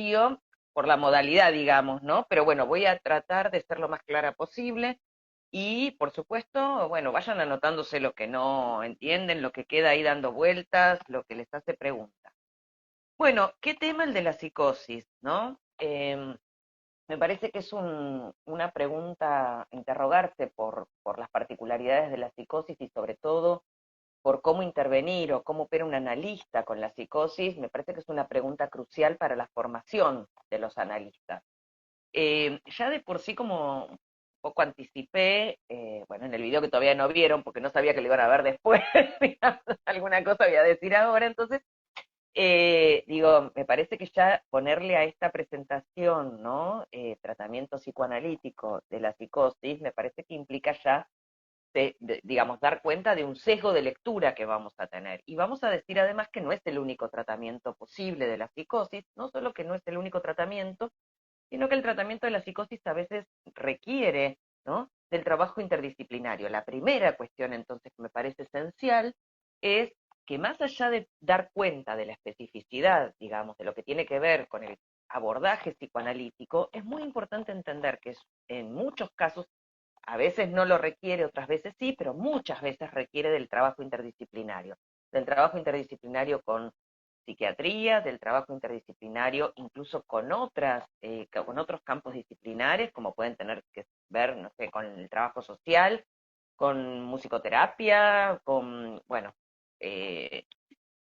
lío por la modalidad, digamos, ¿no? Pero bueno, voy a tratar de ser lo más clara posible y, por supuesto, bueno, vayan anotándose lo que no entienden, lo que queda ahí dando vueltas, lo que les hace preguntas. Bueno, ¿qué tema el de la psicosis, no? Me parece que es una pregunta a interrogarse por las particularidades de la psicosis y sobre todo por cómo intervenir o cómo opera un analista con la psicosis. Me parece que es una pregunta crucial para la formación de los analistas. Ya de por sí, como un poco anticipé, bueno, en el video que todavía no vieron, porque no sabía que lo iban a ver después, digamos, alguna cosa voy a decir ahora, entonces digo, me parece que ya ponerle a esta presentación, ¿no? Tratamiento psicoanalítico de la psicosis, me parece que implica ya, digamos, dar cuenta de un sesgo de lectura que vamos a tener. Y vamos a decir además que no es el único tratamiento posible de la psicosis, no solo que no es el único tratamiento, sino que el tratamiento de la psicosis a veces requiere, ¿no? Del trabajo interdisciplinario. La primera cuestión entonces que me parece esencial es que más allá de dar cuenta de la especificidad, digamos, de lo que tiene que ver con el abordaje psicoanalítico, es muy importante entender que en muchos casos, a veces no lo requiere, otras veces sí, pero muchas veces requiere del trabajo interdisciplinario con psiquiatría, del trabajo interdisciplinario incluso con otros campos disciplinares, como pueden tener que ver, no sé, con el trabajo social, con musicoterapia, con, bueno, eh,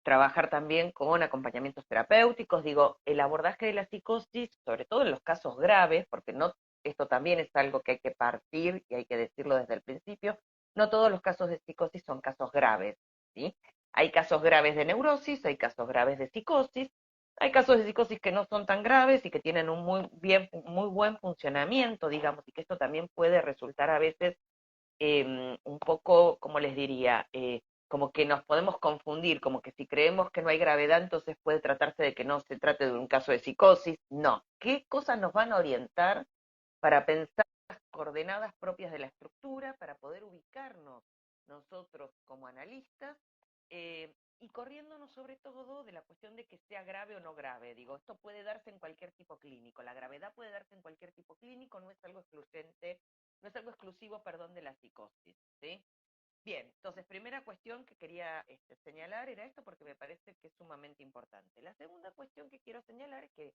trabajar también con acompañamientos terapéuticos. Digo, el abordaje de la psicosis, sobre todo en los casos graves, porque no, esto también es algo que hay que partir y hay que decirlo desde el principio, no todos los casos de psicosis son casos graves, ¿sí? Hay casos graves de neurosis, hay casos graves de psicosis, hay casos de psicosis que no son tan graves y que tienen un muy buen funcionamiento, digamos, y que esto también puede resultar a veces un poco, como les diría, como que nos podemos confundir, como que si creemos que no hay gravedad, entonces puede tratarse de que no se trate de un caso de psicosis. No. ¿Qué cosas nos van a orientar para pensar las coordenadas propias de la estructura, para poder ubicarnos nosotros como analistas y corriéndonos sobre todo de la cuestión de que sea grave o no grave? Digo, esto puede darse en cualquier tipo clínico, la gravedad puede darse en cualquier tipo clínico, no es algo excluyente, no es algo exclusivo, perdón, de la psicosis, ¿sí? Bien, entonces, primera cuestión que quería señalar era esto porque me parece que es sumamente importante. La segunda cuestión que quiero señalar es que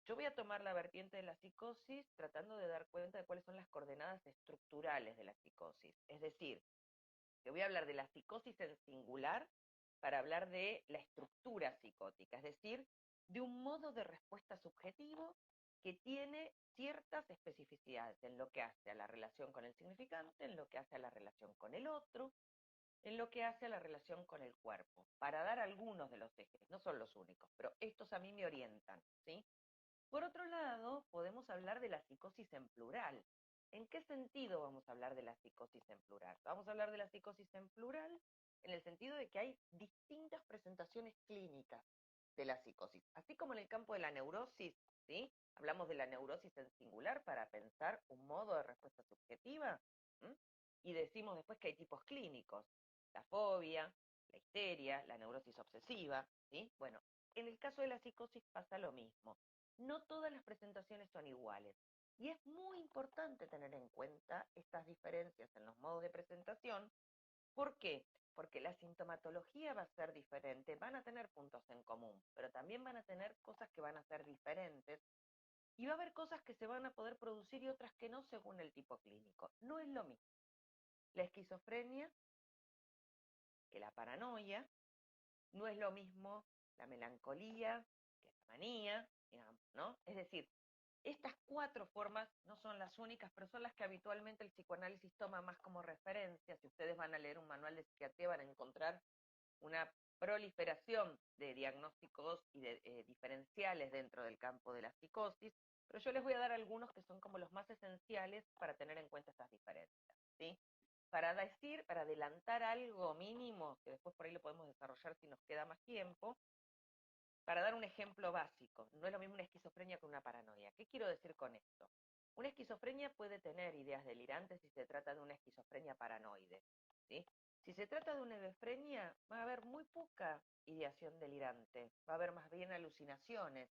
yo voy a tomar la vertiente de la psicosis tratando de dar cuenta de cuáles son las coordenadas estructurales de la psicosis. Es decir, que voy a hablar de la psicosis en singular para hablar de la estructura psicótica, es decir, de un modo de respuesta subjetivo que tiene ciertas especificidades en lo que hace a la relación con el significante, en lo que hace a la relación con el otro, en lo que hace a la relación con el cuerpo, para dar algunos de los ejes, no son los únicos, pero estos a mí me orientan, ¿sí? Por otro lado, podemos hablar de la psicosis en plural. ¿En qué sentido vamos a hablar de la psicosis en plural? Vamos a hablar de la psicosis en plural en el sentido de que hay distintas presentaciones clínicas de la psicosis. Así como en el campo de la neurosis, ¿sí? Hablamos de la neurosis en singular para pensar un modo de respuesta subjetiva, ¿m? Y decimos después que hay tipos clínicos, la fobia, la histeria, la neurosis obsesiva, ¿sí? Bueno, en el caso de la psicosis pasa lo mismo. No todas las presentaciones son iguales. Y es muy importante tener en cuenta estas diferencias en los modos de presentación. ¿Por qué? Porque la sintomatología va a ser diferente, van a tener puntos en común, pero también van a tener cosas que van a ser diferentes y va a haber cosas que se van a poder producir y otras que no según el tipo clínico. No es lo mismo la esquizofrenia que la paranoia, no es lo mismo la melancolía que la manía, digamos, ¿no? Es decir, estas cuatro formas no son las únicas, pero son las que habitualmente el psicoanálisis toma más como referencia. Si ustedes van a leer un manual de psiquiatría van a encontrar una proliferación de diagnósticos y de diferenciales dentro del campo de la psicosis, pero yo les voy a dar algunos que son como los más esenciales para tener en cuenta estas diferencias, ¿sí? Para decir, para adelantar algo mínimo, que después por ahí lo podemos desarrollar si nos queda más tiempo, para dar un ejemplo básico, no es lo mismo una esquizofrenia que una paranoia. ¿Qué quiero decir con esto? Una esquizofrenia puede tener ideas delirantes si se trata de una esquizofrenia paranoide, ¿sí? Si se trata de una hebefrenia, va a haber muy poca ideación delirante, va a haber más bien alucinaciones.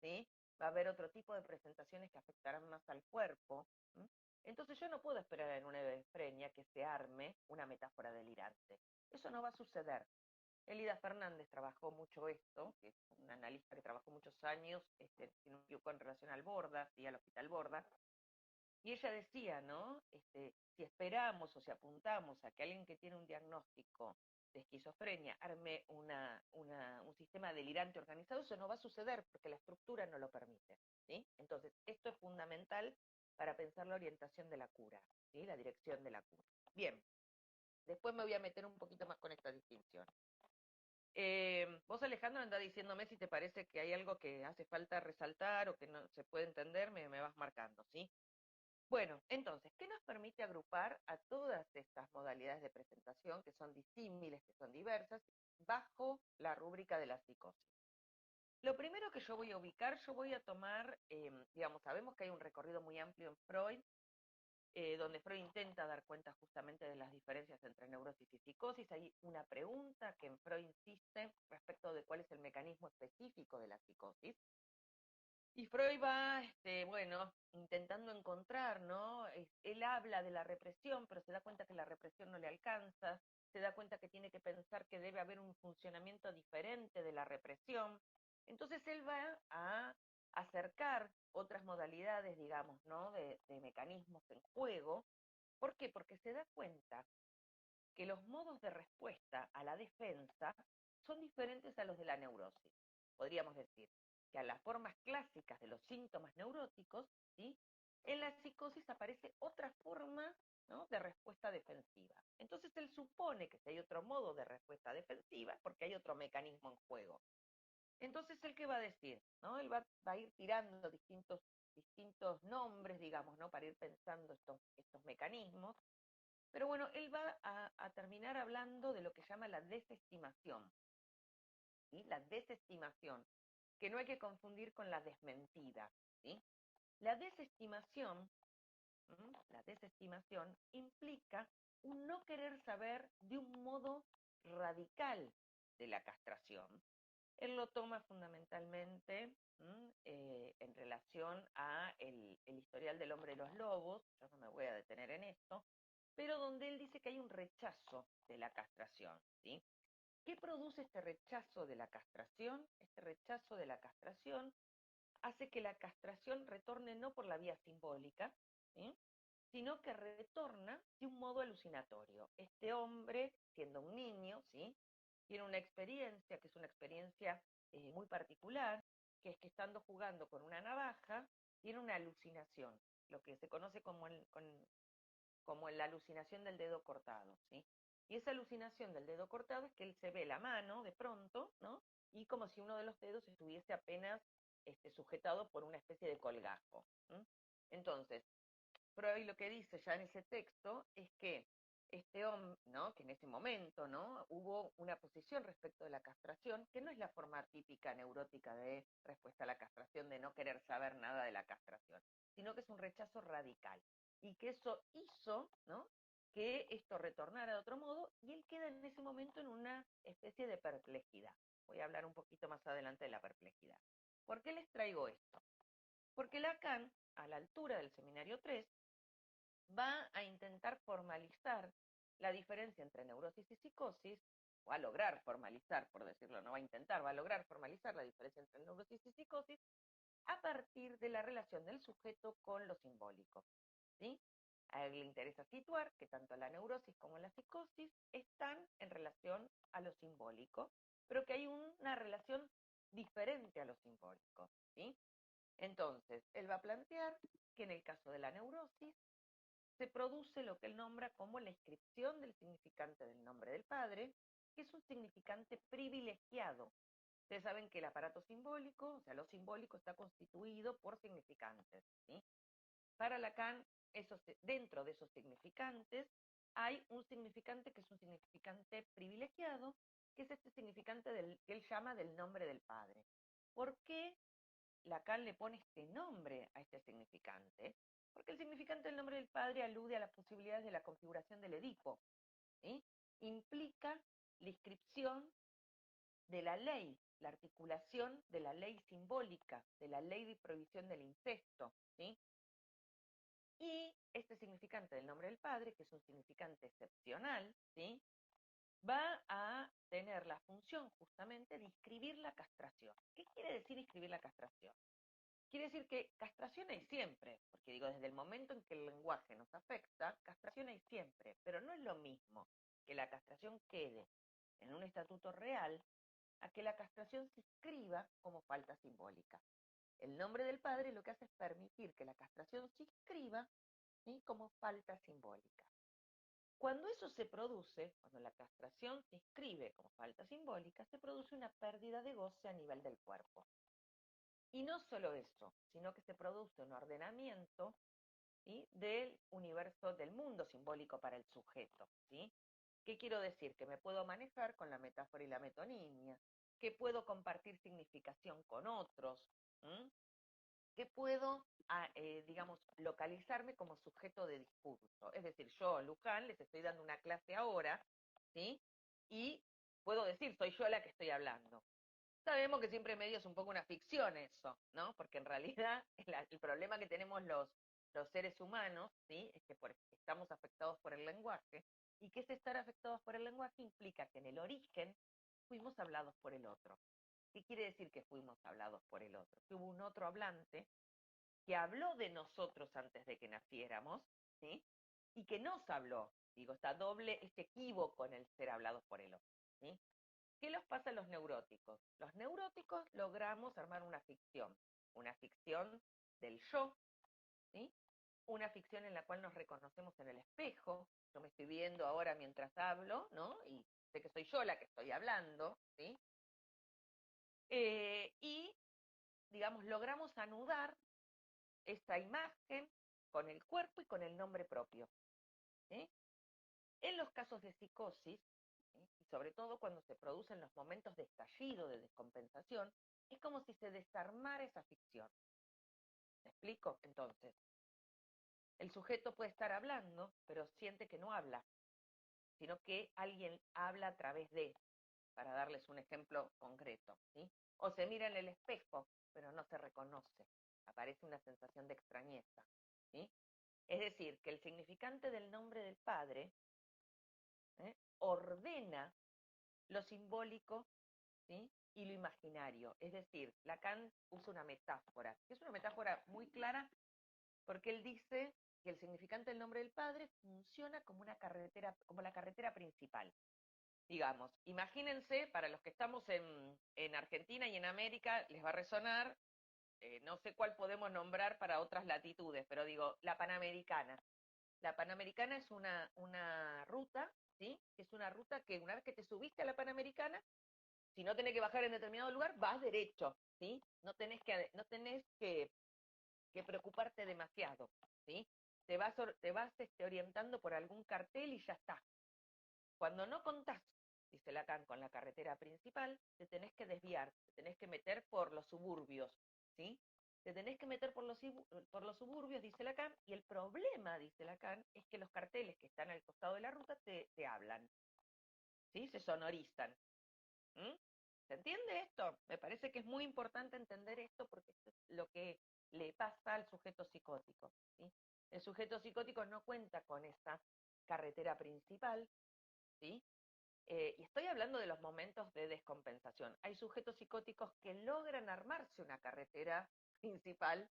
¿sí? Va a haber otro tipo de presentaciones que afectarán más al cuerpo. ¿M? Entonces yo no puedo esperar en una hebefrenia que se arme una metáfora delirante. Eso no va a suceder. Elida Fernández trabajó mucho esto, que es una analista que trabajó muchos años, si no me equivoco, en relación al Borda, y al Hospital Borda, y ella decía, ¿no? Si esperamos o si apuntamos a que alguien que tiene un diagnóstico de esquizofrenia arme un sistema delirante organizado, eso no va a suceder porque la estructura no lo permite, ¿sí? Entonces, esto es fundamental para pensar la orientación de la cura, ¿sí? La dirección de la cura. Bien, después me voy a meter un poquito más con esta distinción. Vos, Alejandro, andá diciéndome si te parece que hay algo que hace falta resaltar o que no se puede entender, me vas marcando, ¿sí? Bueno, entonces, ¿qué nos permite agrupar a todas estas modalidades de presentación que son disímiles, que son diversas, bajo la rúbrica de la psicosis? Lo primero que yo voy a ubicar, yo voy a tomar, digamos, sabemos que hay un recorrido muy amplio en Freud, donde Freud intenta dar cuenta justamente de las diferencias entre neurosis y psicosis. Hay una pregunta que en Freud insiste respecto de cuál es el mecanismo específico de la psicosis. Y Freud va, bueno, intentando encontrar, ¿no? Él habla de la represión, pero se da cuenta que la represión no le alcanza, se da cuenta que tiene que pensar que debe haber un funcionamiento diferente de la represión. Entonces él va a acercar otras modalidades, digamos, ¿no? De mecanismos en juego. ¿Por qué? Porque se da cuenta que los modos de respuesta a la defensa son diferentes a los de la neurosis. Podríamos decir que a las formas clásicas de los síntomas neuróticos, ¿sí? En la psicosis aparece otra forma, ¿no? De respuesta defensiva. Entonces él supone que si hay otro modo de respuesta defensiva, porque hay otro mecanismo en juego. Entonces él qué va a decir, ¿no? Él va a ir tirando distintos nombres, digamos, ¿no? Para ir pensando estos mecanismos, pero bueno, él va a terminar hablando de lo que llama la desestimación, ¿sí? La desestimación, que no hay que confundir con la desmentida, ¿sí? La desestimación, la desestimación implica un no querer saber de un modo radical de la castración. Él lo toma fundamentalmente en relación a el historial del hombre de los lobos, yo no me voy a detener en esto, pero donde él dice que hay un rechazo de la castración, ¿sí? ¿Qué produce este rechazo de la castración? Este rechazo de la castración hace que la castración retorne no por la vía simbólica, ¿sí? Sino que retorna de un modo alucinatorio. Este hombre, siendo un niño, ¿sí? Tiene una experiencia que es una experiencia muy particular, que es que estando jugando con una navaja, tiene una alucinación, lo que se conoce como la alucinación del dedo cortado, ¿sí? Y esa alucinación del dedo cortado es que él se ve la mano de pronto, ¿no? Y como si uno de los dedos estuviese apenas sujetado por una especie de colgajo. ¿M? Entonces, Freud lo que dice ya en ese texto es que este hombre, ¿no? Que en ese momento, ¿no? Hubo una posición respecto de la castración, que no es la forma típica neurótica de respuesta a la castración, de no querer saber nada de la castración, sino que es un rechazo radical. Y que eso hizo, ¿no? Que esto retornara de otro modo, y él queda en ese momento en una especie de perplejidad. Voy a hablar un poquito más adelante de la perplejidad. ¿Por qué les traigo esto? Porque Lacan, a la altura del seminario 3, va a intentar formalizar la diferencia entre neurosis y psicosis, o a lograr formalizar, por decirlo, no va a intentar, va a lograr formalizar la diferencia entre neurosis y psicosis a partir de la relación del sujeto con lo simbólico, ¿sí? A él le interesa situar que tanto la neurosis como la psicosis están en relación a lo simbólico, pero que hay una relación diferente a lo simbólico, ¿sí? Entonces, él va a plantear que en el caso de la neurosis se produce lo que él nombra como la inscripción del significante del nombre del padre, que es un significante privilegiado. Ustedes saben que el aparato simbólico, o sea, lo simbólico está constituido por significantes, ¿sí? Para Lacan, dentro de esos significantes, hay un significante que es un significante privilegiado, que es este significante que él llama del nombre del padre. ¿Por qué Lacan le pone este nombre a este significante? Porque el significante del nombre del padre alude a las posibilidades de la configuración del Edipo, ¿sí? Implica la inscripción de la ley la articulación de la ley simbólica, de la ley de prohibición del incesto, ¿sí? Y este significante del nombre del padre, que es un significante excepcional, ¿sí? Va a tener la función justamente de inscribir la castración. ¿Qué quiere decir inscribir la castración? Quiere decir que castración hay siempre, porque digo, desde el momento en que el lenguaje nos afecta, castración hay siempre, pero no es lo mismo que la castración quede en un estatuto real a que la castración se inscriba como falta simbólica. El nombre del padre lo que hace es permitir que la castración se inscriba, ¿sí?, como falta simbólica. Cuando eso se produce, cuando la castración se inscribe como falta simbólica, se produce una pérdida de goce a nivel del cuerpo. Y no solo eso, sino que se produce un ordenamiento, ¿sí?, del universo, del mundo simbólico para el sujeto, ¿sí? ¿Qué quiero decir? Que me puedo manejar con la metáfora y la metonimia, que puedo compartir significación con otros, ¿m? Que puedo, digamos, localizarme como sujeto de discurso. Es decir, yo, Luján, les estoy dando una clase ahora, ¿sí? Y puedo decir, soy yo la que estoy hablando. Sabemos que siempre medio es un poco una ficción eso, ¿no? Porque en realidad el problema que tenemos los seres humanos, ¿sí?, es que estamos afectados por el lenguaje, y que ese estar afectados por el lenguaje implica que en el origen fuimos hablados por el otro. ¿Qué quiere decir que fuimos hablados por el otro? Que hubo un otro hablante que habló de nosotros antes de que naciéramos, ¿sí? Y que nos habló. Digo, este equívoco en el ser hablados por el otro, ¿sí? ¿Qué les pasa a los neuróticos? Los neuróticos logramos armar una ficción del yo, ¿sí? Una ficción en la cual nos reconocemos en el espejo. Yo me estoy viendo ahora mientras hablo, ¿no? Y sé que soy yo la que estoy hablando, ¿sí? Y, digamos, logramos anudar esta imagen con el cuerpo y con el nombre propio, ¿sí? En los casos de psicosis, ¿sí?, y sobre todo cuando se producen los momentos de estallido, de descompensación, es como si se desarmara esa ficción. ¿Me explico? Entonces, el sujeto puede estar hablando, pero siente que no habla, sino que alguien habla a través de, para darles un ejemplo concreto, ¿sí? O se mira en el espejo, pero no se reconoce. Aparece una sensación de extrañeza, ¿sí? Es decir, que el significante del nombre del Padre, ordena lo simbólico, ¿sí?, y lo imaginario. Es decir, Lacan usa una metáfora, que es una metáfora muy clara, porque él dice que el significante del nombre del Padre funciona como una carretera, como la carretera principal. Digamos, imagínense, para los que estamos en Argentina y en América, les va a resonar, no sé cuál podemos nombrar para otras latitudes, pero digo, la Panamericana. La Panamericana es una ruta, ¿sí? Es una ruta que una vez que te subiste a la Panamericana, si no tenés que bajar en determinado lugar, vas derecho, ¿sí? No tenés que preocuparte demasiado, ¿sí? Te vas orientando por algún cartel y ya está. Cuando no contás, dice Lacan, con la carretera principal, te tenés que desviar, te tenés que meter por los suburbios, ¿sí? Te tenés que meter por los suburbios, dice Lacan, y el problema, dice Lacan, es que los carteles que están al costado de la ruta te hablan, ¿sí? Se sonorizan. ¿Mm? ¿Se entiende esto? Me parece que es muy importante entender esto porque esto es lo que le pasa al sujeto psicótico, ¿sí? El sujeto psicótico no cuenta con esa carretera principal, ¿sí? Y estoy hablando de los momentos de descompensación. Hay sujetos psicóticos que logran armarse una carretera principal,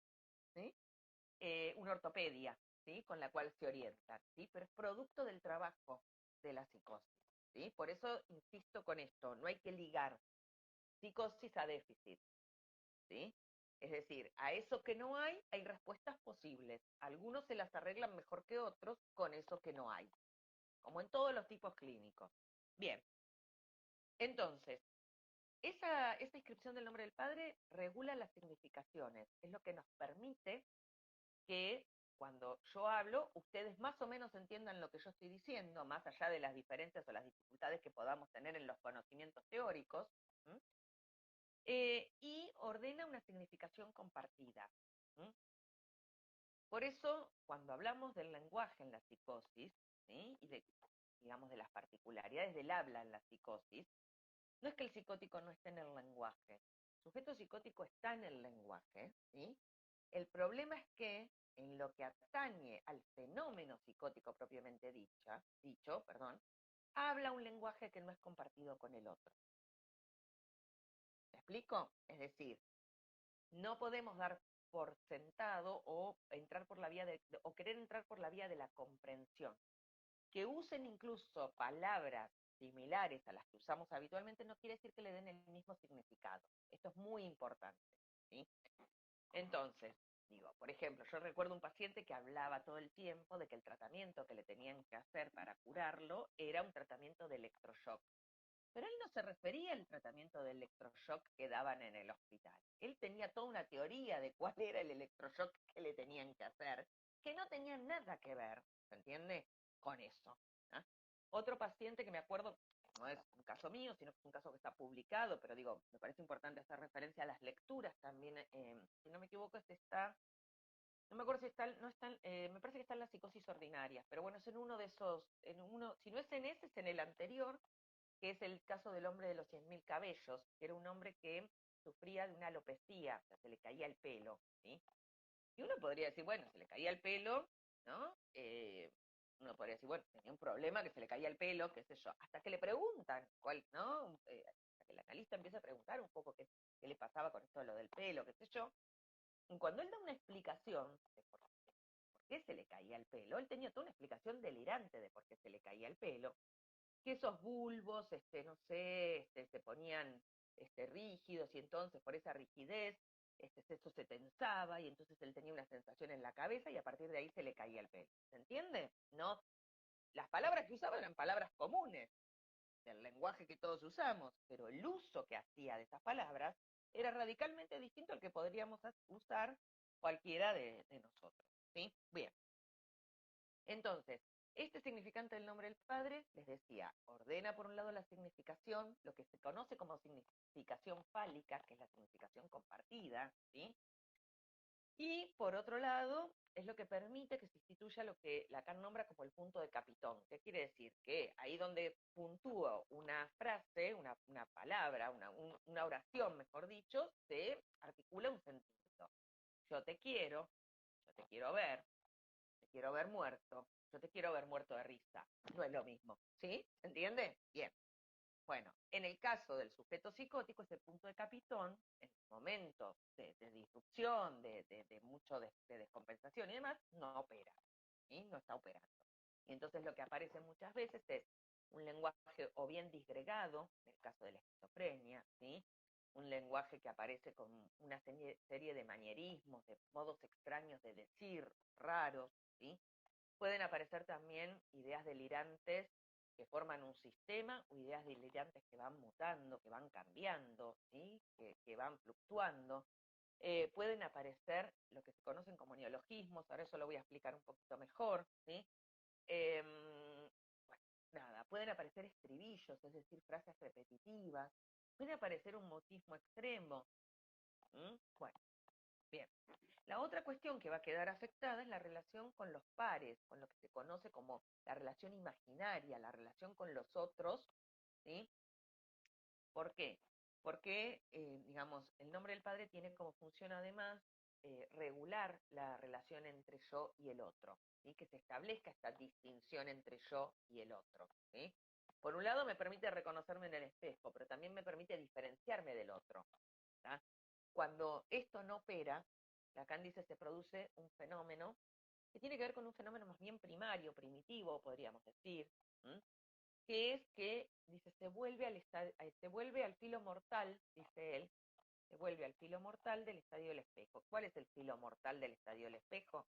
¿sí? Una ortopedia, ¿sí?, con la cual se orientan, ¿sí? Pero es producto del trabajo de la psicosis, ¿sí? Por eso insisto con esto, no hay que ligar psicosis a déficit, ¿sí? Es decir, a eso que no hay respuestas posibles. Algunos se las arreglan mejor que otros con eso que no hay, como en todos los tipos clínicos. Bien, entonces, esa inscripción del nombre del padre regula las significaciones, es lo que nos permite que cuando yo hablo, ustedes más o menos entiendan lo que yo estoy diciendo, más allá de las diferencias o las dificultades que podamos tener en los conocimientos teóricos, ¿m? Y ordena una significación compartida. ¿M? Por eso, cuando hablamos del lenguaje en la psicosis, ¿sí?, y digamos, de las particularidades del habla en la psicosis, No es que el psicótico no esté en el lenguaje. El sujeto psicótico está en el lenguaje, ¿sí? El problema es que en lo que atañe al fenómeno psicótico propiamente dicho, habla un lenguaje que no es compartido con el otro. ¿Me explico? Es decir, no podemos dar por sentado o entrar por la vía o querer entrar por la vía de la comprensión. Que usen incluso palabras similares a las que usamos habitualmente no quiere decir que le den el mismo significado. Esto es muy importante, ¿sí? Entonces, digo, por ejemplo, yo recuerdo un paciente que hablaba todo el tiempo de que el tratamiento que le tenían que hacer para curarlo era un tratamiento de electroshock. Pero él no se refería al tratamiento de electroshock que daban en el hospital. Él tenía toda una teoría de cuál era el electroshock que le tenían que hacer, que no tenía nada que ver, ¿se entiende?, con eso. ¿Ah? Otro paciente que me acuerdo, no es un caso mío, sino que es un caso que está publicado, pero digo, me parece importante hacer referencia a las lecturas también. Si no me equivoco, no me acuerdo si está, no está, me parece que está en la psicosis ordinaria, pero bueno, es en uno de esos, si no es en ese, es en el anterior, que es el caso del hombre de los 100.000 cabellos, que era un hombre que sufría de una alopecia, o sea, se le caía el pelo, ¿sí? Y uno podría decir, bueno, se le caía el pelo, ¿no? Uno podría decir, bueno, tenía un problema que se le caía el pelo, qué sé yo, hasta que le preguntan, cuál, ¿no? Hasta que el analista empieza a preguntar un poco qué le pasaba con esto de lo del pelo, qué sé yo. Y cuando él da una explicación de por qué se le caía el pelo, él tenía toda una explicación delirante de por qué se le caía el pelo, que esos bulbos, no sé, se ponían rígidos y entonces por esa rigidez eso se tensaba y entonces él tenía una sensación en la cabeza y a partir de ahí se le caía el pelo. ¿Se entiende? No, las palabras que usaba eran palabras comunes del lenguaje que todos usamos, pero el uso que hacía de esas palabras era radicalmente distinto al que podríamos usar cualquiera de nosotros. ¿Sí? Bien. Entonces, este significante del nombre del Padre, les decía, ordena por un lado la significación, lo que se conoce como significación fálica, que es la significación compartida, ¿sí? Y por otro lado, es lo que permite que se instituya lo que Lacan nombra como el punto de capitón. ¿Qué quiere decir? Que ahí donde puntúa una frase, una palabra, una oración, mejor dicho, se articula un sentido. Yo te quiero ver muerto, yo te quiero ver muerto de risa. No es lo mismo, ¿sí? ¿Se entiende? Bien. Bueno, en el caso del sujeto psicótico, ese punto de capitón, en momentos de disrupción, de mucho de descompensación y demás, no opera, ¿sí? No está operando. Y entonces lo que aparece muchas veces es un lenguaje o bien disgregado, en el caso de la esquizofrenia, ¿sí? Un lenguaje que aparece con una serie de manierismos, de modos extraños de decir, raros, ¿sí? Pueden aparecer también ideas delirantes que forman un sistema o ideas delirantes que van mutando, que van cambiando, ¿sí? que van fluctuando. Pueden aparecer lo que se conocen como neologismos, ahora eso lo voy a explicar un poquito mejor. ¿Sí? Bueno, nada, pueden aparecer estribillos, es decir, frases repetitivas, puede aparecer un mutismo extremo. Bueno, bien. La otra cuestión que va a quedar afectada es la relación con los pares, con lo que se conoce como la relación imaginaria, la relación con los otros, ¿sí? ¿Por qué? Porque, digamos, el nombre del padre tiene como función además regular la relación entre yo y el otro, ¿sí? Que se establezca esta distinción entre yo y el otro, ¿sí? Por un lado me permite reconocerme en el espejo, pero también me permite diferenciarme del otro. ¿Tá? Cuando esto no opera, Lacan dice se produce un fenómeno que tiene que ver con un fenómeno más bien primario, primitivo, podríamos decir, ¿m? Que es que, dice, se vuelve al filo mortal, dice él, se vuelve al filo mortal del estadio del espejo. ¿Cuál es el filo mortal del estadio del espejo?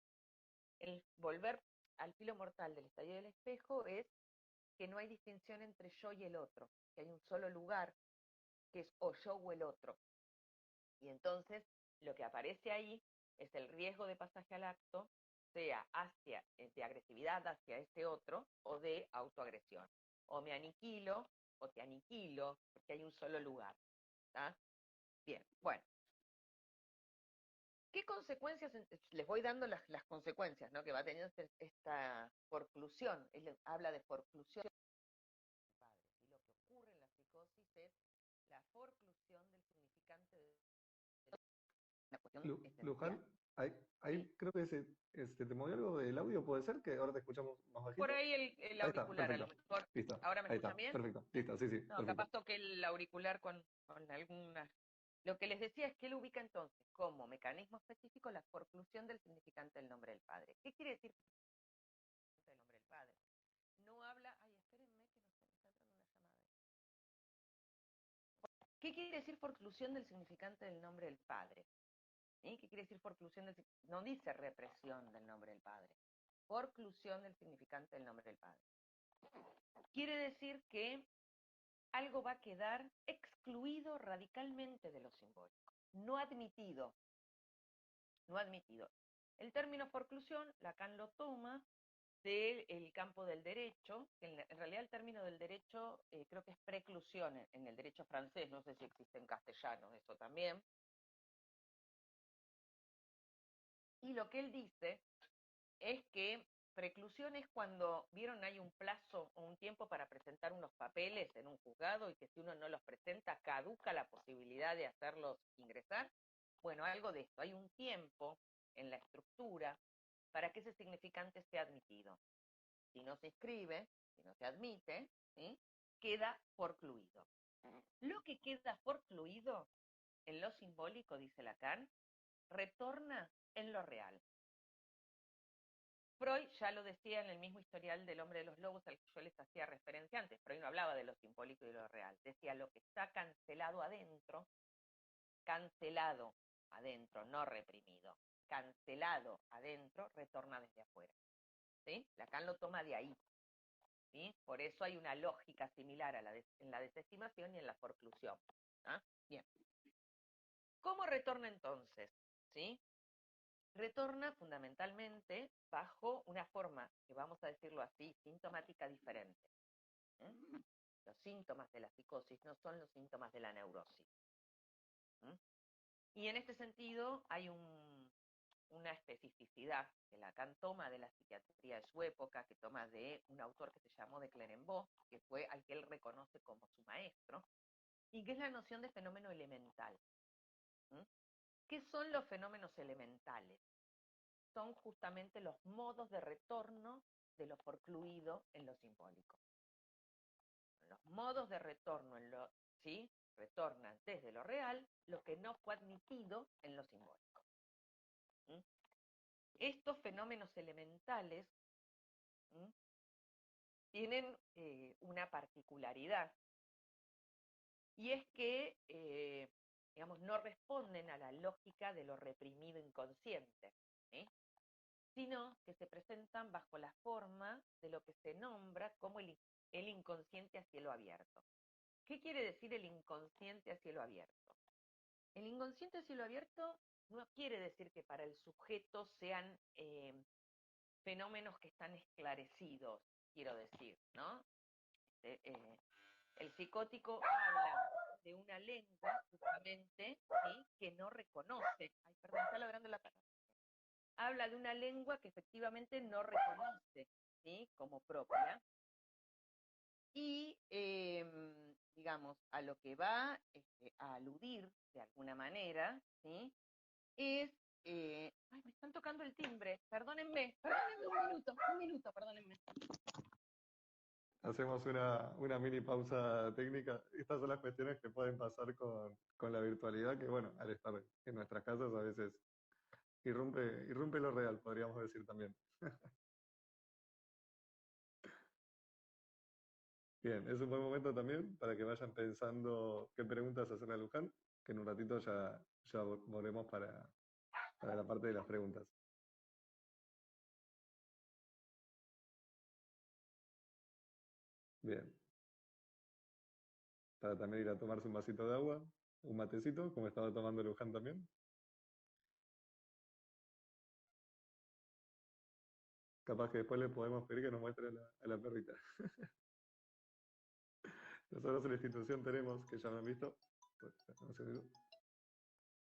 El volver al filo mortal del estadio del espejo es que no hay distinción entre yo y el otro, que hay un solo lugar, que es o yo o el otro. Y entonces lo que aparece ahí es el riesgo de pasaje al acto, sea de agresividad hacia ese otro o de autoagresión. O me aniquilo o te aniquilo, porque hay un solo lugar. ¿Tá? Bien, bueno. ¿Qué consecuencias? Les voy dando las consecuencias, ¿no? Que va teniendo esta forclusión. Él habla de forclusión. Y lo que ocurre en la psicosis es forclusión del significante de la cuestión esencial. Luján, ahí ¿Sí? creo que te movió algo del audio, puede ser que ahora te escuchamos más Por bajito. ahí el Ahí está, auricular, a lo perfecto. mejor. Listo, ¿Ahora me ahí escuchan está, bien? perfecto. Listo, sí, sí, No, capaz perfecto. toqué el auricular con algunas. Lo que les decía es que él ubica entonces como mecanismo específico la forclusión del significante del nombre del Padre. ¿Qué quiere decir del nombre del Padre? No habla. Ay, espérenme que no sé, me está entrando una llamada. ¿Qué quiere decir forclusión del significante del nombre del Padre? ¿Sí? ¿Qué quiere decir forclusión del significante? No dice represión del nombre del Padre. Forclusión del significante del nombre del Padre. Quiere decir que algo va a quedar excluido radicalmente de lo simbólico, no admitido, no admitido. El término forclusión, Lacan lo toma del campo del derecho, que en realidad el término del derecho creo que es preclusión en el derecho francés, no sé si existe en castellano eso también. Y lo que él dice es que preclusión es cuando, vieron, hay un plazo o un tiempo para presentar unos papeles en un juzgado y que si uno no los presenta caduca la posibilidad de hacerlos ingresar. Bueno, algo de esto. Hay un tiempo en la estructura para que ese significante sea admitido. Si no se escribe, si no se admite, ¿sí? Queda forcluido. Lo que queda forcluido en lo simbólico, dice Lacan, retorna en lo real. Freud ya lo decía en el mismo historial del hombre de los lobos al que yo les hacía referencia antes. Freud no hablaba de lo simbólico y de lo real. Decía lo que está cancelado adentro, no reprimido. Cancelado adentro, retorna desde afuera. ¿Sí? Lacan lo toma de ahí. ¿Sí? Por eso hay una lógica similar a en la desestimación y en la forclusión. ¿Ah? Bien. ¿Cómo retorna entonces? ¿Sí? Retorna fundamentalmente bajo una forma, que vamos a decirlo así, sintomática diferente. ¿Eh? Los síntomas de la psicosis no son los síntomas de la neurosis. ¿Eh? Y en este sentido hay una especificidad que Lacan toma de la psiquiatría de su época, que toma de un autor que se llamó de Clerenbeau, que fue al que él reconoce como su maestro, y que es la noción de fenómeno elemental. ¿Eh? ¿Qué son los fenómenos elementales? Son justamente los modos de retorno de lo forcluido en lo simbólico. Los modos de retorno en lo, ¿sí? Retornan desde lo real lo que no fue admitido en lo simbólico. ¿Mm? Estos fenómenos elementales tienen una particularidad, y es que, digamos, no responden a la lógica de lo reprimido inconsciente, ¿sí? Sino que se presentan bajo la forma de lo que se nombra como el inconsciente a cielo abierto. ¿Qué quiere decir el inconsciente a cielo abierto? El inconsciente a cielo abierto no quiere decir que para el sujeto sean fenómenos que están esclarecidos, quiero decir, ¿no? Eh, eh, el psicótico habla de una lengua, justamente, ¿sí? Que no reconoce. Ay, perdón, está ladrando la cara. Habla de una lengua que efectivamente no reconoce, ¿sí? Como propia. Y, digamos, a lo que va a aludir de alguna manera, ¿sí? Es, ay, me están tocando el timbre, perdónenme un minuto, perdónenme. Hacemos una mini pausa técnica. Estas son las cuestiones que pueden pasar con la virtualidad, que bueno, al estar en nuestras casas a veces irrumpe lo real, podríamos decir también. Bien, es un buen momento también para que vayan pensando qué preguntas hacer a Luján, que en un ratito ya volvemos para la parte de las preguntas. Bien, para también ir a tomarse un vasito de agua, un matecito, como estaba tomando Luján también. Capaz que después le podemos pedir que nos muestre a la perrita. Nosotros en la institución tenemos, que ya me han visto, un segundo.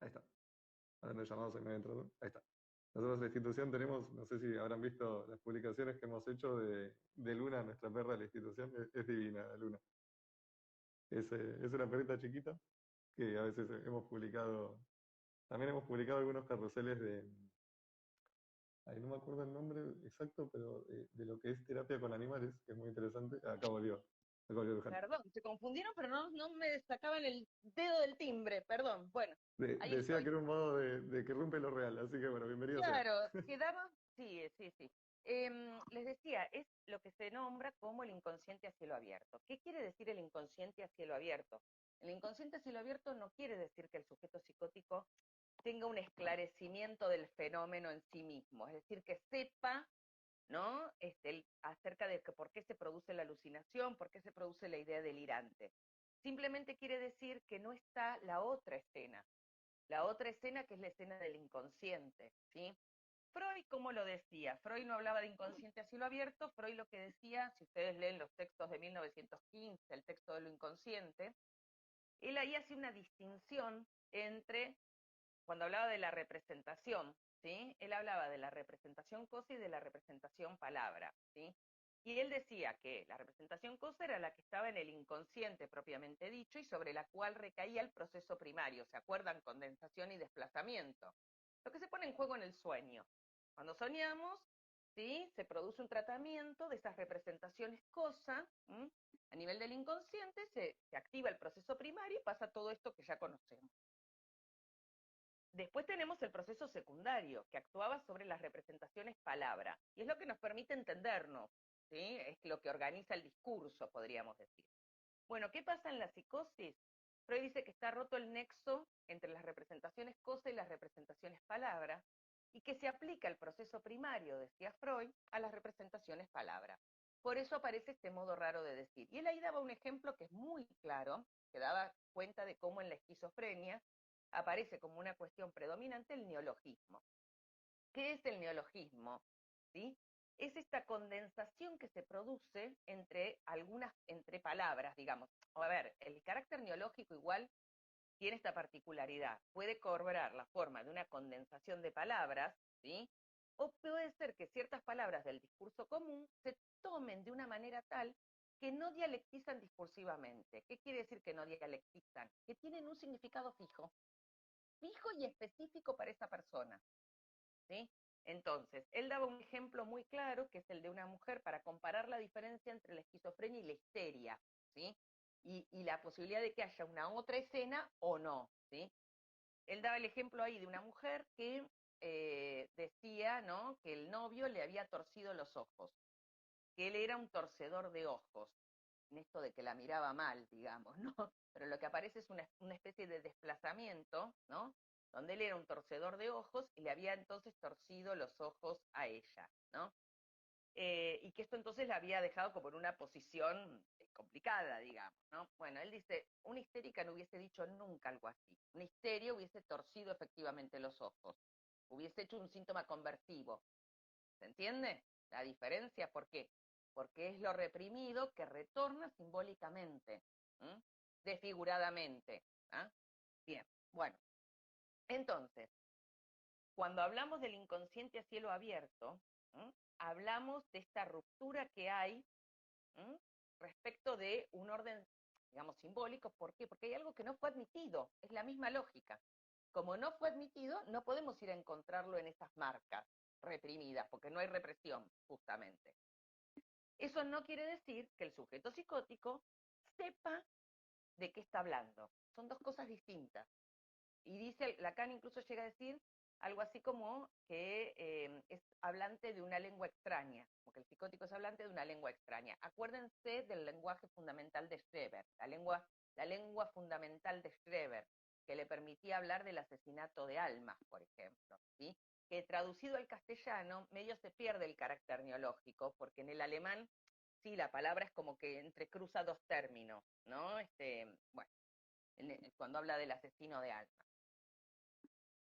Ahí está. Ahora me llamado, se me ha entrado. Ahí está. Nosotros en la institución tenemos, no sé si habrán visto las publicaciones que hemos hecho de Luna, nuestra perra de la institución, es divina, Luna. Es una perrita chiquita, que a veces hemos publicado, también hemos publicado algunos carruseles de, ahí no me acuerdo el nombre exacto, pero de lo que es terapia con animales, que es muy interesante. Acá volvió Luján. Perdón, se confundieron, pero no me sacaban el dedo del timbre, perdón. Bueno, ahí Decía que estoy. era un modo de que rompe lo real, así que bueno, bienvenido sea. Claro, quedaba, sí, sí, sí. Les decía, es lo que se nombra como el inconsciente a cielo abierto. ¿Qué quiere decir el inconsciente a cielo abierto? El inconsciente a cielo abierto no quiere decir que el sujeto psicótico tenga un esclarecimiento del fenómeno en sí mismo, es decir, que sepa, ¿no? Acerca de que por qué se produce la alucinación, por qué se produce la idea delirante. Simplemente quiere decir que no está la otra escena que es la escena del inconsciente, ¿sí? Freud, ¿cómo lo decía? Freud no hablaba de inconsciente a cielo abierto, Freud lo que decía, si ustedes leen los textos de 1915, el texto de lo inconsciente, él ahí hace una distinción entre, cuando hablaba de la representación, ¿sí? Él hablaba de la representación cosa y de la representación palabra, ¿sí? Y él decía que la representación cosa era la que estaba en el inconsciente propiamente dicho y sobre la cual recaía el proceso primario. ¿Se acuerdan? Condensación y desplazamiento. Lo que se pone en juego en el sueño. Cuando soñamos, ¿sí? Se produce un tratamiento de esas representaciones cosa, ¿m? A nivel del inconsciente se activa el proceso primario y pasa todo esto que ya conocemos. Después tenemos el proceso secundario, que actuaba sobre las representaciones palabra, y es lo que nos permite entendernos, ¿sí? Es lo que organiza el discurso, podríamos decir. Bueno, ¿qué pasa en la psicosis? Freud dice que está roto el nexo entre las representaciones cosa y las representaciones palabra, y que se aplica el proceso primario, decía Freud, a las representaciones palabra. Por eso aparece este modo raro de decir. Y él ahí daba un ejemplo que es muy claro, que daba cuenta de cómo en la esquizofrenia aparece como una cuestión predominante el neologismo. ¿Qué es el neologismo? ¿Sí? Es esta condensación que se produce entre palabras, digamos. A ver, el carácter neológico igual tiene esta particularidad. Puede cobrar la forma de una condensación de palabras, ¿sí? O puede ser que ciertas palabras del discurso común se tomen de una manera tal que no dialectizan discursivamente. ¿Qué quiere decir que no dialectizan? Que tienen un significado fijo y específico para esa persona, ¿sí? Entonces, él daba un ejemplo muy claro, que es el de una mujer, para comparar la diferencia entre la esquizofrenia y la histeria, ¿sí? Y la posibilidad de que haya una otra escena o no, ¿sí? Él daba el ejemplo ahí de una mujer que decía, ¿no?, que el novio le había torcido los ojos, que él era un torcedor de ojos, en esto de que la miraba mal, digamos, ¿no? Pero lo que aparece es una especie de desplazamiento, ¿no? Donde él era un torcedor de ojos y le había entonces torcido los ojos a ella, ¿no? Y que esto entonces la había dejado como en una posición complicada, digamos, ¿no? Bueno, él dice, una histérica no hubiese dicho nunca algo así. Una histeria hubiese torcido efectivamente los ojos, hubiese hecho un síntoma conversivo. ¿Se entiende la diferencia? ¿Por qué? Porque es lo reprimido que retorna simbólicamente, ¿m? Desfiguradamente. ¿Ah? Bien, bueno, entonces, cuando hablamos del inconsciente a cielo abierto, ¿m? Hablamos de esta ruptura que hay, ¿m? Respecto de un orden, digamos, simbólico. ¿Por qué? Porque hay algo que no fue admitido, es la misma lógica. Como no fue admitido, no podemos ir a encontrarlo en esas marcas reprimidas, porque no hay represión, justamente. Eso no quiere decir que el sujeto psicótico sepa de qué está hablando. Son dos cosas distintas. Y dice, Lacan incluso llega a decir algo así como que es hablante de una lengua extraña, como que el psicótico es hablante de una lengua extraña. Acuérdense del lenguaje fundamental de Schreber, la lengua fundamental de Schreber, que le permitía hablar del asesinato de almas, por ejemplo, ¿sí? Que traducido al castellano medio se pierde el carácter neológico, porque en el alemán, sí, la palabra es como que entrecruza dos términos, ¿no? Bueno, cuando habla del asesino de almas.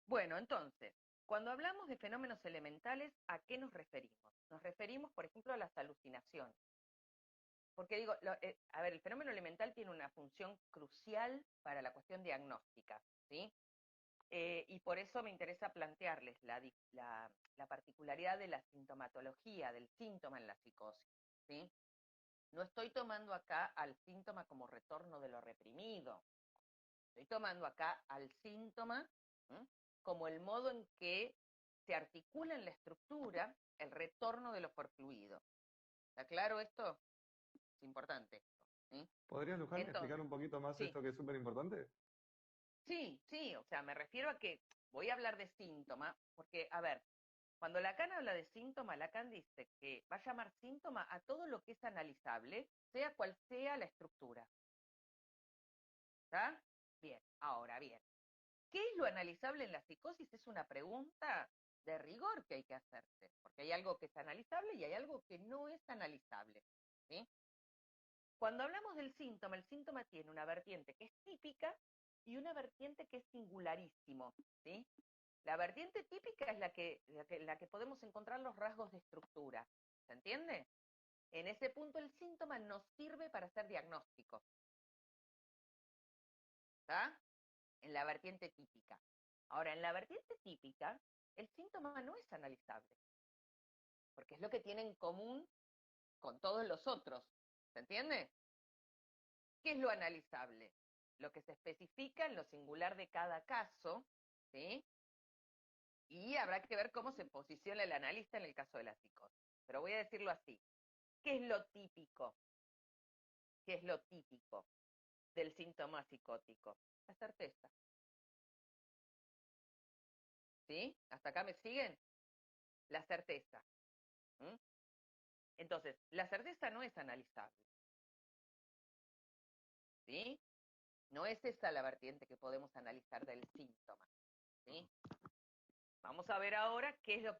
Bueno, entonces, cuando hablamos de fenómenos elementales, ¿a qué nos referimos? Nos referimos, por ejemplo, a las alucinaciones. Porque digo, a ver, el fenómeno elemental tiene una función crucial para la cuestión diagnóstica, ¿sí? Y por eso me interesa plantearles la particularidad de la sintomatología, del síntoma en la psicosis, ¿sí? No estoy tomando acá al síntoma como retorno de lo reprimido, Estoy tomando acá al síntoma, ¿m? Como el modo en que se articula en la estructura el retorno de lo fluido. ¿Está claro esto? Es importante esto. ¿Sí? ¿Podrías, Luján, explicar Entonces, un poquito más sí, esto que es súper importante? sí, o sea, me refiero a que voy a hablar de síntoma, porque, a ver, cuando Lacan habla de síntoma, Lacan dice que va a llamar síntoma a todo lo que es analizable, sea cual sea la estructura. ¿Está? Bien, ahora bien. ¿Qué es lo analizable en la psicosis? Es una pregunta de rigor que hay que hacerse, porque hay algo que es analizable y hay algo que no es analizable. ¿Sí? Cuando hablamos del síntoma, el síntoma tiene una vertiente que es típica y una vertiente que es singularísimo. ¿Sí? La vertiente típica es la que podemos encontrar los rasgos de estructura. ¿Se entiende? En ese punto el síntoma nos sirve para hacer diagnóstico. ¿Está? En la vertiente típica. Ahora, en la vertiente típica, el síntoma no es analizable, porque es lo que tiene en común con todos los otros. ¿Se entiende? ¿Qué es lo analizable? Lo que se especifica en lo singular de cada caso, ¿sí? Y habrá que ver cómo se posiciona el analista en el caso de la psicosis. Pero voy a decirlo así. ¿Qué es lo típico? ¿Qué es lo típico del síntoma psicótico? La certeza. ¿Sí? ¿Hasta acá me siguen? La certeza. ¿Mm? Entonces, la certeza no es analizable. ¿Sí? No es esa la vertiente que podemos analizar del síntoma. ¿Sí? Vamos a ver ahora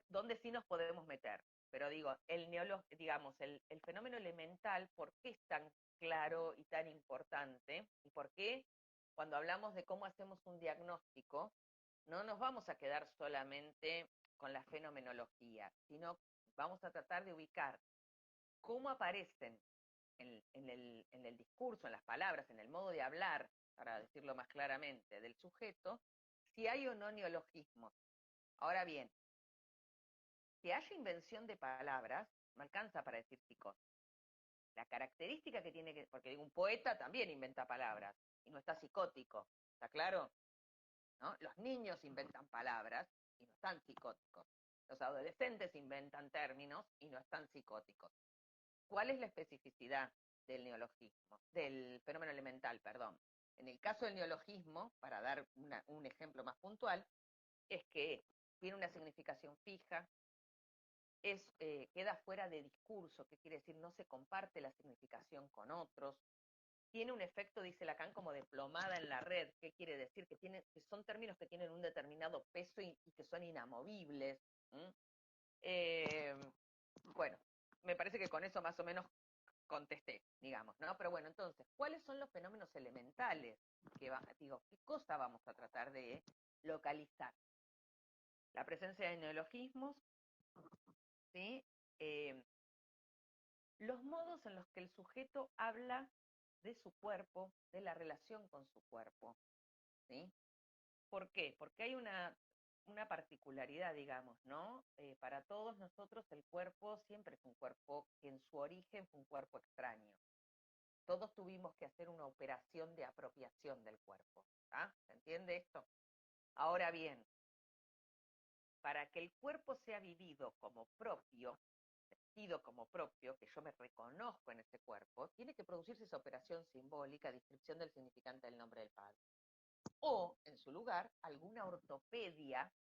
dónde sí nos podemos meter. Pero digo, el fenómeno elemental, ¿por qué es tan claro y tan importante? ¿Y por qué cuando hablamos de cómo hacemos un diagnóstico, no nos vamos a quedar solamente con la fenomenología, sino vamos a tratar de ubicar cómo aparecen en el discurso, en las palabras, en el modo de hablar, para decirlo más claramente, del sujeto, si hay o no neologismos. Ahora bien, que haya invención de palabras, no alcanza para decir psicosis. La característica que tiene que, porque digo, un poeta también inventa palabras, y no está psicótico, ¿está claro? ¿No? Los niños inventan palabras y no están psicóticos. Los adolescentes inventan términos y no están psicóticos. ¿Cuál es la especificidad del neologismo, del fenómeno elemental, perdón? En el caso del neologismo, para dar un ejemplo más puntual, es que tiene una significación fija, queda fuera de discurso, que quiere decir no se comparte la significación con otros, tiene un efecto, dice Lacan, como de plomada en la red. ¿Qué quiere decir? Que son términos que tienen un determinado peso y que son inamovibles. Eh, bueno, me parece que con eso más o menos contesté, digamos, ¿no? Pero bueno, entonces, ¿cuáles son los fenómenos elementales? ¿Qué cosa vamos a tratar de localizar? La presencia de neologismos, ¿sí? Eh, los modos en los que el sujeto habla de su cuerpo, de la relación con su cuerpo, ¿sí? ¿Por qué? Porque hay una particularidad, digamos, ¿no? Para todos nosotros el cuerpo siempre es un cuerpo que en su origen fue un cuerpo extraño. Todos tuvimos que hacer una operación de apropiación del cuerpo. ¿Ah? ¿Se entiende esto? Ahora bien, para que el cuerpo sea vivido como propio, sentido como propio, que yo me reconozco en ese cuerpo, tiene que producirse esa operación simbólica, descripción del significante del nombre del Padre. O, en su lugar, alguna ortopedia,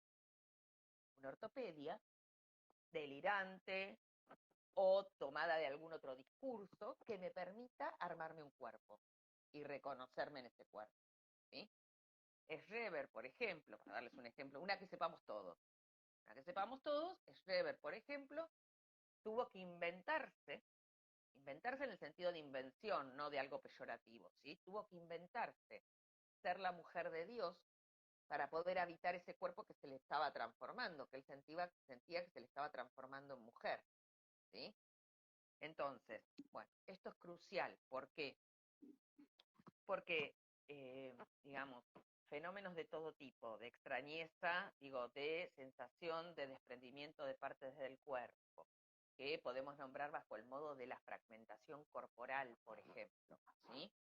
una ortopedia delirante o tomada de algún otro discurso que me permita armarme un cuerpo y reconocerme en ese cuerpo. ¿Sí? Schreber, por ejemplo, para darles un ejemplo, una que sepamos todos. Una que sepamos todos, Schreber, por ejemplo, tuvo que inventarse en el sentido de invención, no de algo peyorativo, ¿sí? Tuvo que inventarse ser la mujer de Dios para poder habitar ese cuerpo que se le estaba transformando, que él sentía que se le estaba transformando en mujer, ¿sí? Entonces, bueno, esto es crucial. ¿Por qué? Porque, digamos, fenómenos de todo tipo, de extrañeza, digo, de sensación de desprendimiento de partes del cuerpo, que podemos nombrar bajo el modo de la fragmentación corporal, por ejemplo, ¿sí?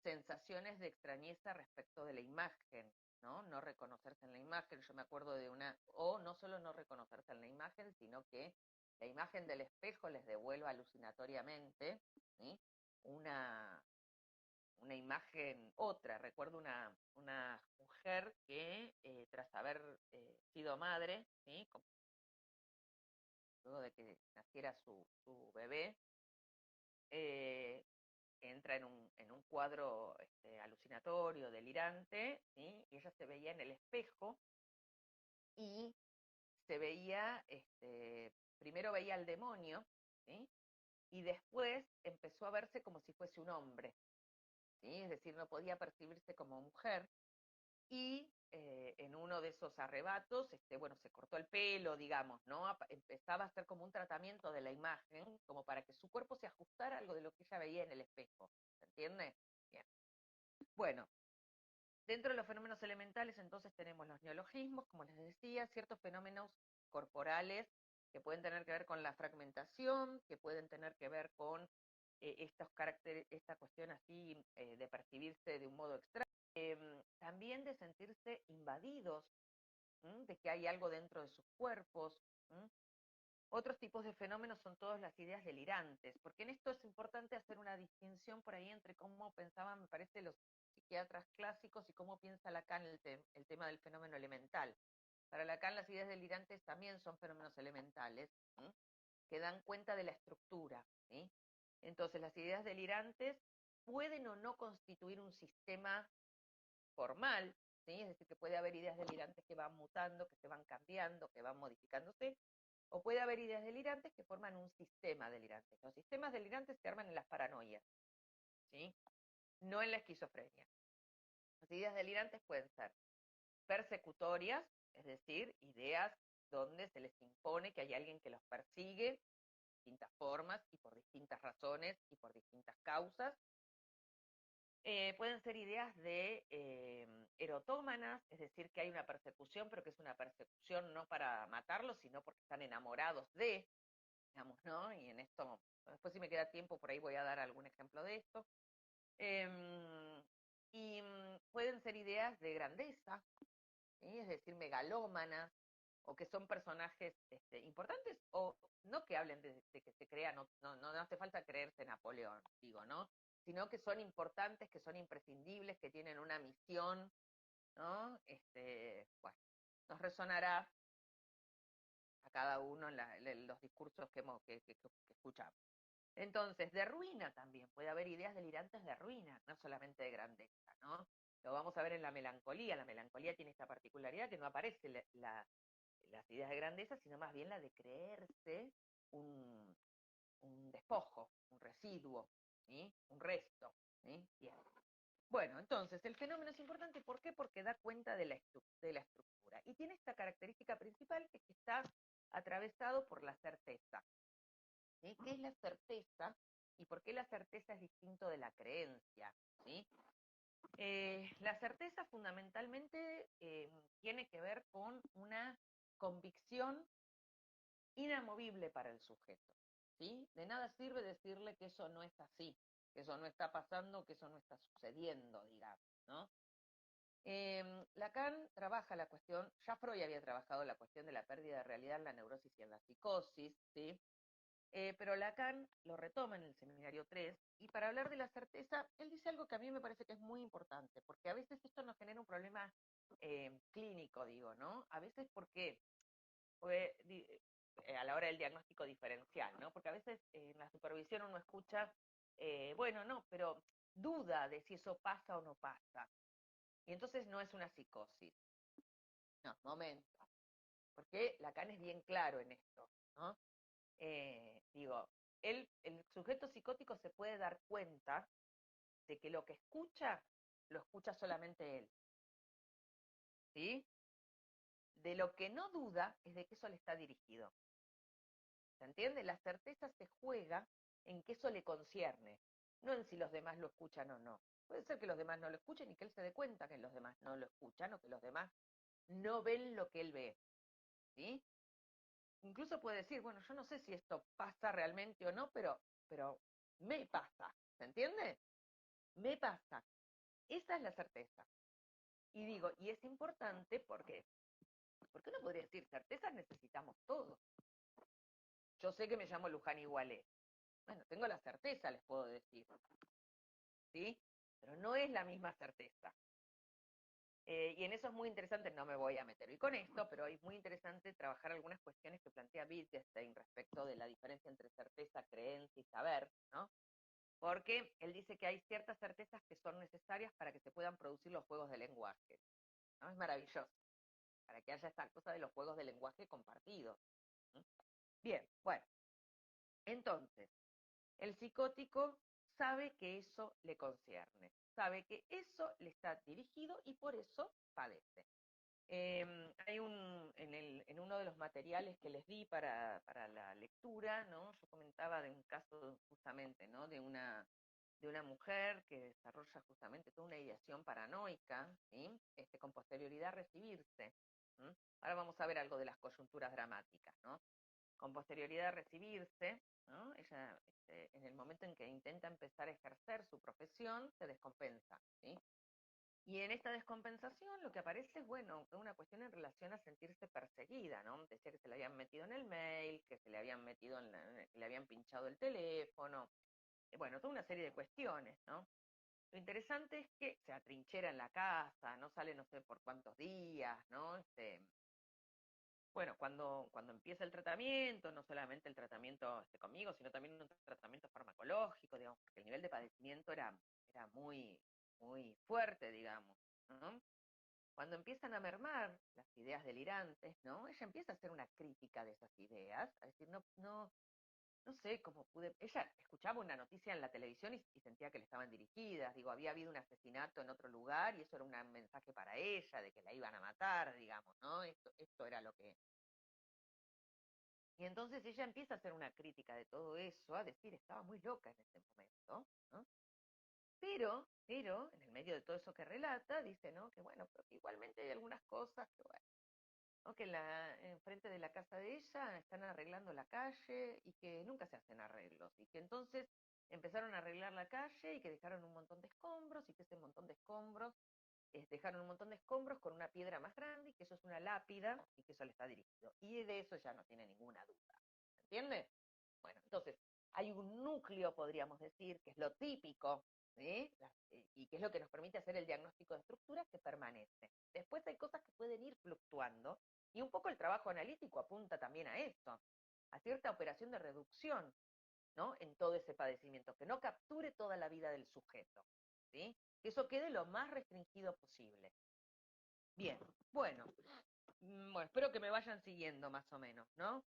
sensaciones de extrañeza respecto de la imagen, ¿no? No reconocerse en la imagen. Yo me acuerdo de o no solo no reconocerse en la imagen, sino que la imagen del espejo les devuelva alucinatoriamente, ¿sí? Una, una imagen, otra. Recuerdo una mujer que tras haber sido madre, ¿sí? Luego de que naciera su bebé, eh, entra en un cuadro alucinatorio, delirante, ¿sí? Y ella se veía en el espejo y se veía, primero veía al demonio, ¿sí? Y después empezó a verse como si fuese un hombre, ¿sí? Es decir, no podía percibirse como mujer, y en uno de esos arrebatos, bueno, se cortó el pelo, digamos, ¿no? Empezaba a hacer como un tratamiento de la imagen, como para que su cuerpo se ajustara a algo de lo que ella veía en el espejo, ¿se entiende? Bien. Bueno, dentro de los fenómenos elementales, entonces tenemos los neologismos, como les decía, ciertos fenómenos corporales que pueden tener que ver con la fragmentación, que pueden tener que ver con estos caracteres, esta cuestión así de percibirse de un modo extraño, también de sentirse invadidos, de que hay algo dentro de sus cuerpos. Otros tipos de fenómenos son todas las ideas delirantes, porque en esto es importante hacer una distinción por ahí entre cómo pensaban, me parece, los psiquiatras clásicos y cómo piensa Lacan el tema del fenómeno elemental. Para Lacan las ideas delirantes también son fenómenos elementales, ¿sí? Que dan cuenta de la estructura, ¿sí? Entonces las ideas delirantes pueden o no constituir un sistema formal, ¿sí? Es decir, que puede haber ideas delirantes que van mutando, que se van cambiando, que van modificándose, o puede haber ideas delirantes que forman un sistema delirante. Los sistemas delirantes se arman en las paranoias, ¿sí? No en la esquizofrenia. Las ideas delirantes pueden ser persecutorias, es decir, ideas donde se les impone que hay alguien que los persigue de distintas formas y por distintas razones y por distintas causas. Pueden ser ideas de erotómanas, es decir, que hay una persecución, pero que es una persecución no para matarlos, sino porque están enamorados de, digamos, ¿no? Y en esto, después si me queda tiempo, por ahí voy a dar algún ejemplo de esto. Pueden ser ideas de grandeza, ¿sí? Es decir, megalómanas, o que son personajes importantes, o no que hablen de que se crean, no hace falta creerse Napoleón, digo, ¿no? Sino que son importantes, que son imprescindibles, que tienen una misión, ¿no? Bueno, nos resonará a cada uno en los discursos que escuchamos. Entonces, de ruina también, puede haber ideas delirantes de ruina, no solamente de grandeza, ¿no? Lo vamos a ver en la melancolía tiene esta particularidad que no aparece las ideas de grandeza, sino más bien la de creerse un, un despojo, un residuo, ¿sí? Un resto, ¿sí? Bien. Bueno, entonces, el fenómeno es importante, ¿por qué? Porque da cuenta de de la estructura. Y tiene esta característica principal, que es que está atravesado por la certeza. ¿Sí? ¿Qué es la certeza? ¿Y por qué la certeza es distinto de la creencia? ¿Sí? La certeza fundamentalmente tiene que ver con una convicción inamovible para el sujeto, ¿sí? De nada sirve decirle que eso no es así, que eso no está pasando, que eso no está sucediendo, digamos, ¿no? Lacan trabaja la cuestión, ya Freud había trabajado la cuestión de la pérdida de realidad en la neurosis y en la psicosis, ¿sí? Pero Lacan lo retoma en el seminario 3, y para hablar de la certeza, él dice algo que a mí me parece que es muy importante, porque a veces esto nos genera un problema clínico, digo, ¿no? A veces porque fue a la hora del diagnóstico diferencial, ¿no? Porque a veces en la supervisión uno escucha, bueno, no, pero duda de si eso pasa o no pasa. Y entonces no es una psicosis. No, momento. Porque Lacan es bien claro en esto, ¿no? Digo, el sujeto psicótico se puede dar cuenta de que lo que escucha, lo escucha solamente él, ¿sí? De lo que no duda es de que eso le está dirigido. ¿Se entiende? La certeza se juega en que eso le concierne, no en si los demás lo escuchan o no. Puede ser que los demás no lo escuchen y que él se dé cuenta que los demás no lo escuchan, o que los demás no ven lo que él ve, ¿sí? Incluso puede decir, bueno, yo no sé si esto pasa realmente o no, pero me pasa, ¿se entiende? Me pasa. Esa es la certeza. Y digo, y es importante porque uno podría decir, certezas necesitamos todos. Yo sé que me llamo Luján Igualé. Bueno, tengo la certeza, les puedo decir. ¿Sí? Pero no es la misma certeza. Y en eso es muy interesante, no me voy a meter hoy con esto, pero es muy interesante trabajar algunas cuestiones que plantea Wittgenstein respecto de la diferencia entre certeza, creencia y saber, ¿no? Porque él dice que hay ciertas certezas que son necesarias para que se puedan producir los juegos de lenguaje, ¿no? Es maravilloso, para que haya esta cosa de los juegos de lenguaje compartidos. ¿No? Bien, bueno, entonces, el psicótico sabe que eso le concierne, sabe que eso le está dirigido y por eso padece. Hay en uno de los materiales que les di para la lectura, ¿no? Yo comentaba de un caso justamente, ¿no? De una mujer que desarrolla justamente toda una ideación paranoica, ¿sí? Con posterioridad a recibirse. ¿Mm? Ahora vamos a ver algo de las coyunturas dramáticas, ¿no? Con posterioridad a recibirse, ¿no? Ella, en el momento en que intenta empezar a ejercer su profesión, se descompensa, ¿sí? Y en esta descompensación lo que aparece es, bueno, una cuestión en relación a sentirse perseguida, ¿no? Decía que se le habían metido en el mail, que se le habían metido que le habían pinchado el teléfono, bueno, toda una serie de cuestiones, ¿no? Lo interesante es que se atrinchera en la casa, no sale no sé por cuántos días, ¿no? Bueno, cuando empieza el tratamiento, no solamente el tratamiento conmigo, sino también un tratamiento farmacológico, digamos, porque el nivel de padecimiento era muy, muy fuerte, digamos, ¿no? Cuando empiezan a mermar las ideas delirantes, ¿no? Ella empieza a hacer una crítica de esas ideas, a decir, no sé cómo pude. Ella escuchaba una noticia en la televisión y sentía que le estaban dirigidas. Digo, había habido un asesinato en otro lugar y eso era un mensaje para ella, de que la iban a matar, digamos, ¿no? Esto era lo que. Y entonces ella empieza a hacer una crítica de todo eso, a decir, estaba muy loca en ese momento, ¿no? Pero, en el medio de todo eso que relata, dice, ¿no? Que bueno, pero que igualmente hay algunas cosas que, bueno, ¿no? Que enfrente de la casa de ella están arreglando la calle y que nunca se hacen arreglos, y que entonces empezaron a arreglar la calle y que dejaron un montón de escombros y que ese montón de escombros, dejaron un montón de escombros con una piedra más grande y que eso es una lápida y que eso le está dirigido. Y de eso ya no tiene ninguna duda. ¿Entiendes? Bueno, entonces, hay un núcleo, podríamos decir, que es lo típico, ¿sí? Y que es lo que nos permite hacer el diagnóstico de estructuras que permanece. Después hay cosas que pueden ir fluctuando, y un poco el trabajo analítico apunta también a eso, a cierta operación de reducción, ¿no? En todo ese padecimiento, que no capture toda la vida del sujeto, ¿sí? Que eso quede lo más restringido posible. Bien, bueno, espero que me vayan siguiendo más o menos, ¿no?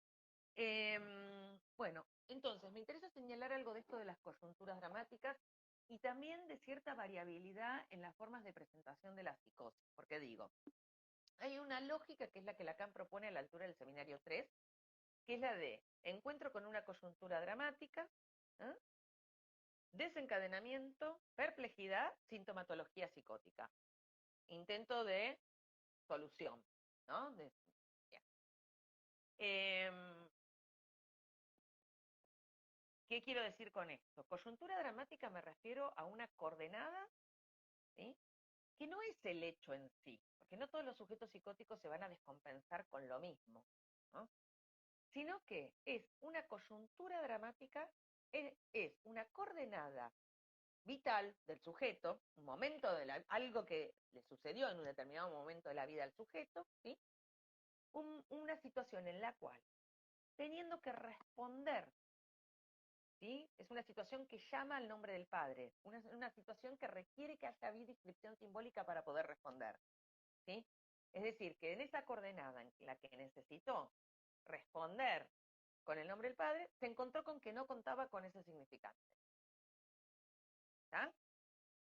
Bueno, entonces me interesa señalar algo de esto de las coyunturas dramáticas y también de cierta variabilidad en las formas de presentación de la psicosis, porque digo, hay una lógica que es la que Lacan propone a la altura del seminario 3, que es la de encuentro con una coyuntura dramática, ¿eh? Desencadenamiento, perplejidad, sintomatología psicótica, intento de solución, ¿no? Bien. Em, ¿Qué quiero decir con esto? Coyuntura dramática me refiero a una coordenada, ¿sí? Que no es el hecho en sí, porque no todos los sujetos psicóticos se van a descompensar con lo mismo, ¿no? Sino que es una coyuntura dramática, es una coordenada vital del sujeto, un momento algo que le sucedió en un determinado momento de la vida al sujeto, ¿sí? Una situación en la cual, teniendo que responder, ¿sí? Es una situación que llama al nombre del padre, una situación que requiere que haya habido inscripción simbólica para poder responder, ¿sí? Es decir, que en esa coordenada en la que necesitó responder con el nombre del padre, se encontró con que no contaba con ese significante. ¿Está?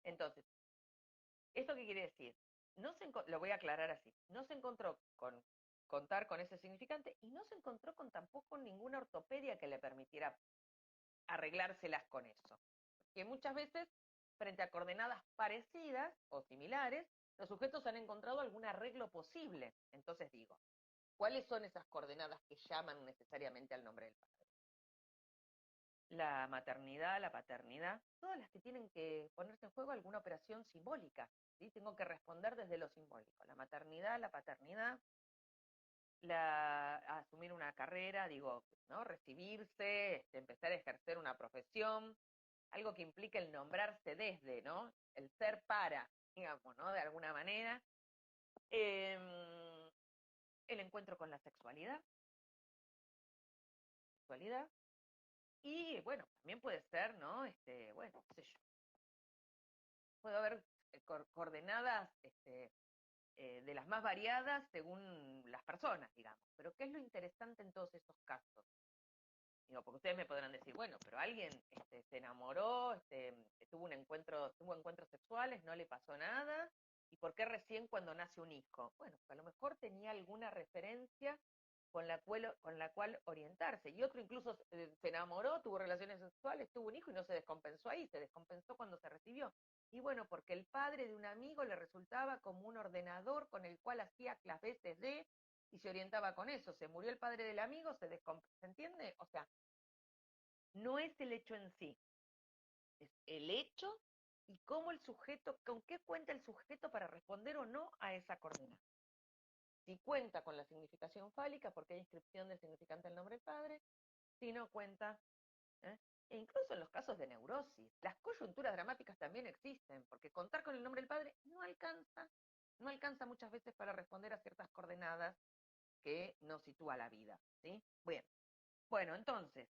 Entonces, ¿esto qué quiere decir? Lo voy a aclarar así. No se encontró con contar con ese significante y no se encontró con tampoco ninguna ortopedia que le permitiera arreglárselas con eso. Que muchas veces, frente a coordenadas parecidas o similares, los sujetos han encontrado algún arreglo posible. Entonces digo, ¿cuáles son esas coordenadas que llaman necesariamente al nombre del padre? la maternidad, la paternidad, todas las que tienen que ponerse en juego alguna operación simbólica, ¿sí? Tengo que responder desde lo simbólico. La maternidad, la paternidad, asumir una carrera, digo, ¿no? Recibirse, empezar a ejercer una profesión, algo que implica el nombrarse desde, ¿no? El ser para, digamos, ¿no? De alguna manera. El encuentro con la sexualidad, y bueno, también puede ser, ¿no? Bueno, qué sé yo, puede haber coordenadas de las más variadas según las personas, digamos. Pero ¿qué es lo interesante en todos esos casos? Digo, porque ustedes me podrán decir, bueno, pero alguien se enamoró, tuvo encuentros sexuales, no le pasó nada, ¿y por qué recién cuando nace un hijo? Bueno, a lo mejor tenía alguna referencia con la cual orientarse, y otro incluso se enamoró, tuvo relaciones sexuales, tuvo un hijo y no se descompensó ahí, se descompensó cuando se recibió. Y bueno, porque el padre de un amigo le resultaba como un ordenador con el cual hacía las veces de, y se orientaba con eso. Se murió el padre del amigo, ¿se entiende? O sea, no es el hecho en sí, es el hecho y cómo el sujeto, con qué cuenta el sujeto para responder o no a esa coordenada. Si cuenta con la significación fálica, porque hay inscripción del significante del nombre del padre, si no cuenta, ¿eh? E incluso en los casos de neurosis, las coyunturas dramáticas también existen, porque contar con el nombre del padre no alcanza muchas veces para responder a ciertas coordenadas que nos sitúa la vida, ¿sí? Bien, bueno, entonces,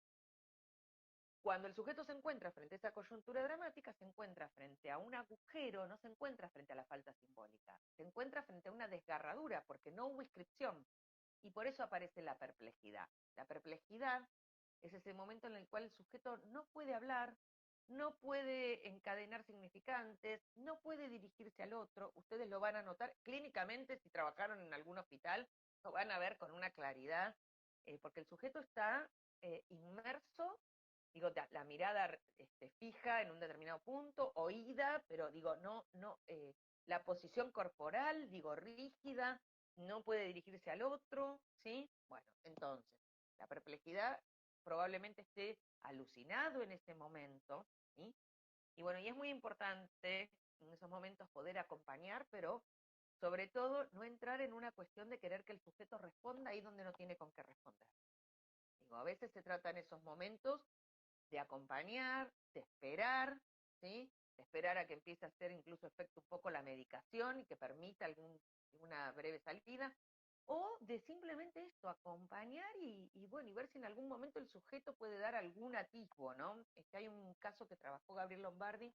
cuando el sujeto se encuentra frente a esa coyuntura dramática, se encuentra frente a un agujero, no se encuentra frente a la falta simbólica, se encuentra frente a una desgarradura, porque no hubo inscripción, y por eso aparece la perplejidad. La perplejidad es ese momento en el cual el sujeto no puede hablar, no puede encadenar significantes, no puede dirigirse al otro. Ustedes lo van a notar clínicamente si trabajaron en algún hospital, lo van a ver con una claridad, porque el sujeto está inmerso, digo, la mirada fija en un determinado punto, oída, pero digo, no, la posición corporal, digo, rígida, no puede dirigirse al otro, ¿sí? Bueno, entonces, la perplejidad probablemente esté alucinado en ese momento, ¿sí? Y bueno, y es muy importante en esos momentos poder acompañar, pero sobre todo no entrar en una cuestión de querer que el sujeto responda ahí donde no tiene con qué responder. Digo, a veces se trata en esos momentos de acompañar, de esperar, ¿sí? De esperar a que empiece a hacer incluso efecto un poco la medicación y que permita alguna breve salida, o de simplemente esto, acompañar y bueno, y ver si en algún momento el sujeto puede dar algún atisbo, ¿no? Hay un caso que trabajó Gabriel Lombardi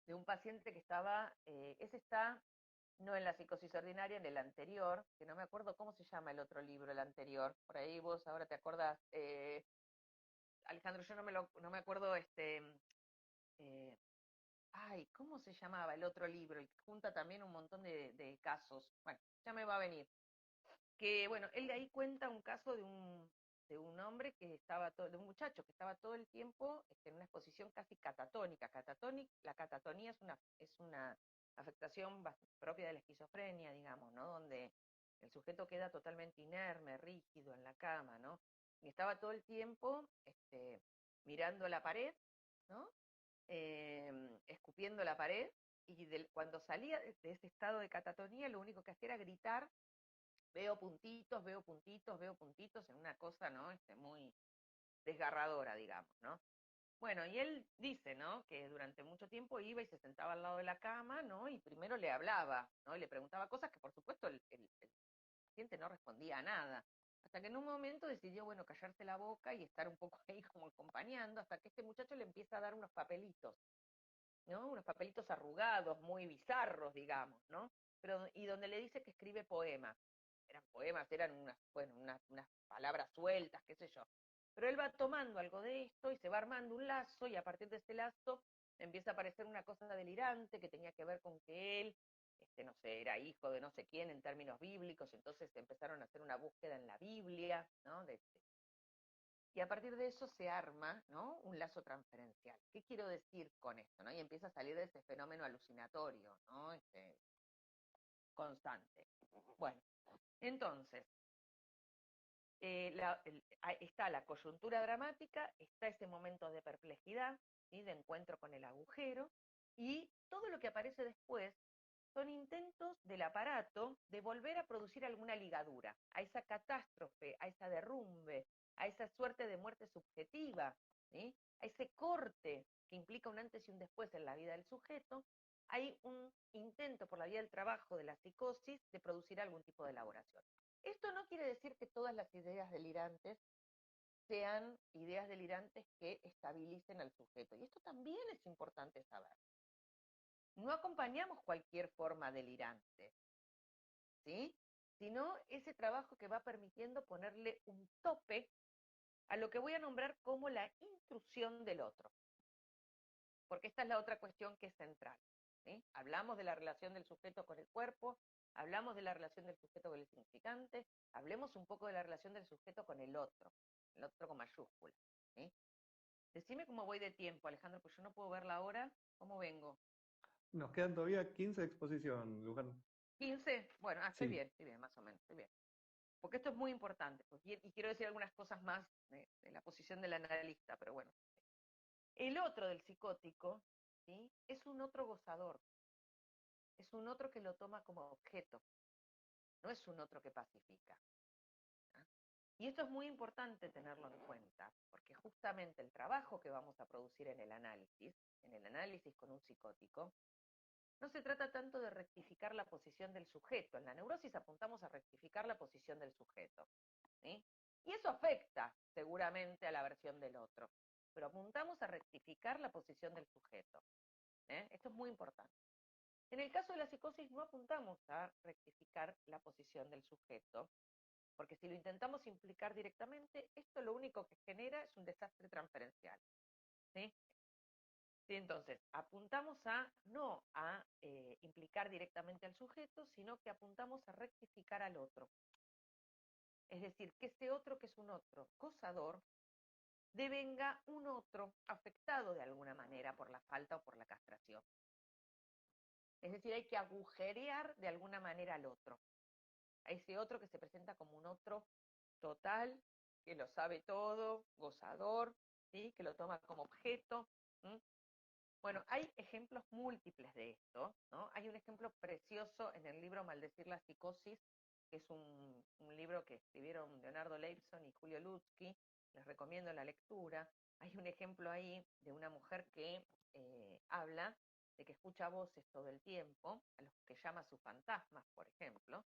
de un paciente que estaba, ese está no en la psicosis ordinaria, en el anterior, que no me acuerdo cómo se llama el otro libro, el anterior, por ahí vos ahora te acordás, Alejandro, yo no me acuerdo, eh, ay, ¿cómo se llamaba el otro libro? El que junta también un montón de casos. Bueno, ya me va a venir. Que bueno, él de ahí cuenta un caso de un hombre que estaba de un muchacho que estaba todo el tiempo en una exposición casi catatónica. La catatonía es una afectación propia de la esquizofrenia, digamos, ¿no? Donde el sujeto queda totalmente inerme, rígido en la cama, ¿no? Y estaba todo el tiempo mirando la pared, ¿no? Escupiendo la pared, y cuando salía de ese estado de catatonía, lo único que hacía era gritar: veo puntitos, veo puntitos, veo puntitos, en una cosa, ¿no? Muy desgarradora, digamos, ¿no? Bueno, y él dice, ¿no? Que durante mucho tiempo iba y se sentaba al lado de la cama, ¿no? Y primero le hablaba, ¿no? Y le preguntaba cosas que por supuesto el paciente no respondía a nada. Hasta que en un momento decidió, bueno, callarse la boca y estar un poco ahí como acompañando, hasta que este muchacho le empieza a dar unos papelitos, ¿no? Unos papelitos arrugados, muy bizarros, digamos, ¿no? Y donde le dice que escribe poemas. Eran poemas, eran bueno, unas palabras sueltas, qué sé yo. Pero él va tomando algo de esto y se va armando un lazo, y a partir de ese lazo empieza a aparecer una cosa delirante que tenía que ver con que él, no sé, era hijo de no sé quién en términos bíblicos. Entonces empezaron a hacer una búsqueda en la Biblia, ¿no? Y a partir de eso se arma, ¿no? Un lazo transferencial. ¿Qué quiero decir con esto, no? Y empieza a salir de ese fenómeno alucinatorio, ¿no? Constante. Bueno, entonces, está la coyuntura dramática, está ese momento de perplejidad, ¿sí? De encuentro con el agujero, y todo lo que aparece después son intentos del aparato de volver a producir alguna ligadura, a esa catástrofe, a esa derrumbe, a esa suerte de muerte subjetiva, ¿sí? A ese corte que implica un antes y un después en la vida del sujeto. Hay un intento por la vía del trabajo de la psicosis de producir algún tipo de elaboración. Esto no quiere decir que todas las ideas delirantes sean ideas delirantes que estabilicen al sujeto. Y esto también es importante saber. No acompañamos cualquier forma delirante, ¿sí? Sino ese trabajo que va permitiendo ponerle un tope a lo que voy a nombrar como la intrusión del otro. Porque esta es la otra cuestión que es central, ¿sí? Hablamos de la relación del sujeto con el cuerpo, hablamos de la relación del sujeto con el significante, hablemos un poco de la relación del sujeto con el otro con mayúscula, ¿sí? Decime cómo voy de tiempo, Alejandro, pues yo no puedo ver la hora. ¿Cómo vengo? Nos quedan todavía 15 de exposición, Luján. ¿15? Bueno, Sí. estoy bien, más o menos, estoy bien. Porque esto es muy importante, pues, y quiero decir algunas cosas más de la posición del analista, pero bueno. El otro del psicótico, ¿sí? Es un otro gozador, es un otro que lo toma como objeto, no es un otro que pacifica. ¿Ah? Y esto es muy importante tenerlo en cuenta, porque justamente el trabajo que vamos a producir en el análisis con un psicótico, no se trata tanto de rectificar la posición del sujeto. En la neurosis apuntamos a rectificar la posición del sujeto, ¿sí? Y eso afecta seguramente a la versión del otro, pero apuntamos a rectificar la posición del sujeto. Esto es muy importante. En el caso de la psicosis no apuntamos a rectificar la posición del sujeto, porque si lo intentamos implicar directamente, esto lo único que genera es un desastre transferencial, ¿sí? Sí, entonces, apuntamos no a implicar directamente al sujeto, sino que apuntamos a rectificar al otro. Es decir, que ese otro que es un otro gozador devenga un otro afectado de alguna manera por la falta o por la castración. Es decir, hay que agujerear de alguna manera al otro. A ese otro que se presenta como un otro total, que lo sabe todo, gozador, ¿sí? Que lo toma como objeto. ¿Sí? Bueno, hay ejemplos múltiples de esto, ¿no? Hay un ejemplo precioso en el libro Maldecir la psicosis, que es un libro que escribieron Leonardo Leibson y Julio Lutzky, les recomiendo la lectura. Hay un ejemplo ahí de una mujer que habla de que escucha voces todo el tiempo, a los que llama sus fantasmas, por ejemplo,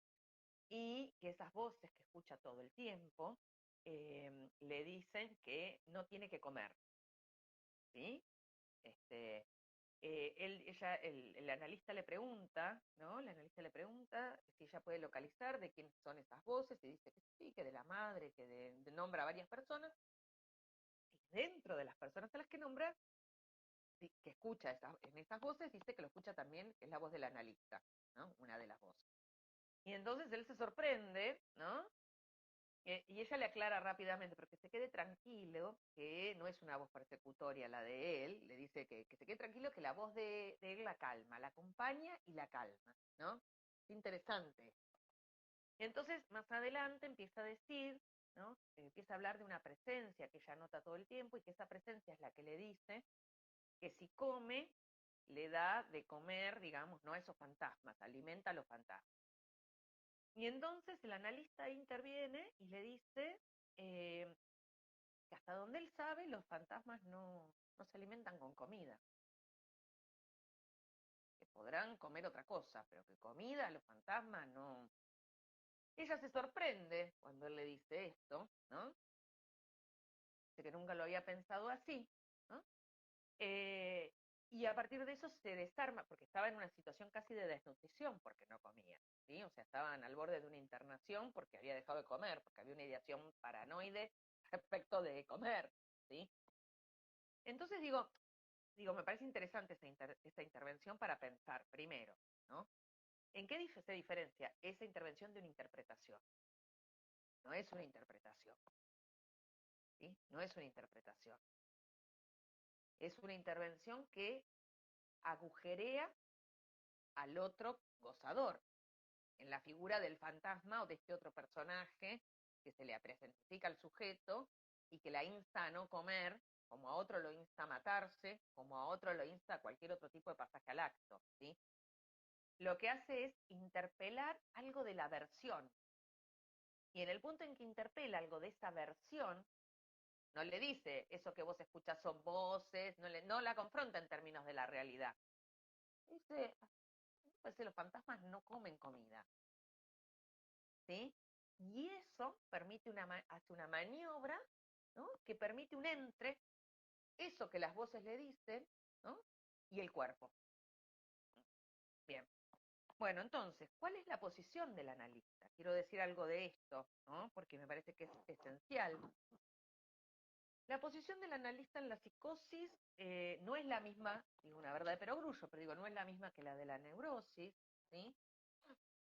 y que esas voces que escucha todo el tiempo le dicen que no tiene que comer, ¿sí? Este, el analista le pregunta, ¿no? El analista le pregunta si ella puede localizar de quiénes son esas voces, y dice que sí, que de la madre, que nombra a varias personas, y dentro de las personas a las que nombra, sí, que escucha en esas voces, dice que lo escucha también, que es la voz del analista, ¿no? Una de las voces. Y entonces él se sorprende, ¿no? Y ella le aclara rápidamente, pero que se quede tranquilo, que no es una voz persecutoria la de él, le dice que se quede tranquilo, que la voz de él la calma, la acompaña y la calma, ¿no? Es interesante. Entonces, más adelante empieza a decir, ¿no? Empieza a hablar de una presencia que ella nota todo el tiempo y que esa presencia es la que le dice que si come, le da de comer, digamos, no a esos fantasmas, alimenta a los fantasmas. Y entonces el analista interviene y le dice que hasta donde él sabe, los fantasmas no se alimentan con comida. Que podrán comer otra cosa, pero que comida los fantasmas no. Ella se sorprende cuando él le dice esto, ¿no? Dice que nunca lo había pensado así, ¿no? Eh, y a partir de eso se desarma, porque estaba en una situación casi de desnutrición porque no comía, ¿sí? O sea, estaban al borde de una internación porque había dejado de comer, porque había una ideación paranoide respecto de comer, ¿sí? Entonces me parece interesante esta intervención para pensar, primero, ¿no? ¿En qué se diferencia esa intervención de una interpretación? No es una interpretación, ¿sí? No es una interpretación. Es una intervención que agujerea al otro gozador, en la figura del fantasma o de este otro personaje que se le presentifica al sujeto y que la insta a no comer, como a otro lo insta a matarse, como a otro lo insta a cualquier otro tipo de pasaje al acto, ¿sí? Lo que hace es interpelar algo de la versión. Y en el punto en que interpela algo de esa versión, no le dice, eso que vos escuchás son voces, no la confronta en términos de la realidad. Dice, pues los fantasmas no comen comida. ¿Sí? Y eso hace una maniobra, ¿no? Que permite un entre, eso que las voces le dicen, ¿no? Y el cuerpo. Bien. Bueno, entonces, ¿cuál es la posición del analista? Quiero decir algo de esto, ¿no? Porque me parece que es esencial. La posición del analista en la psicosis no es la misma, digo una verdad de perogrullo, pero digo, no es la misma que la de la neurosis, ¿sí?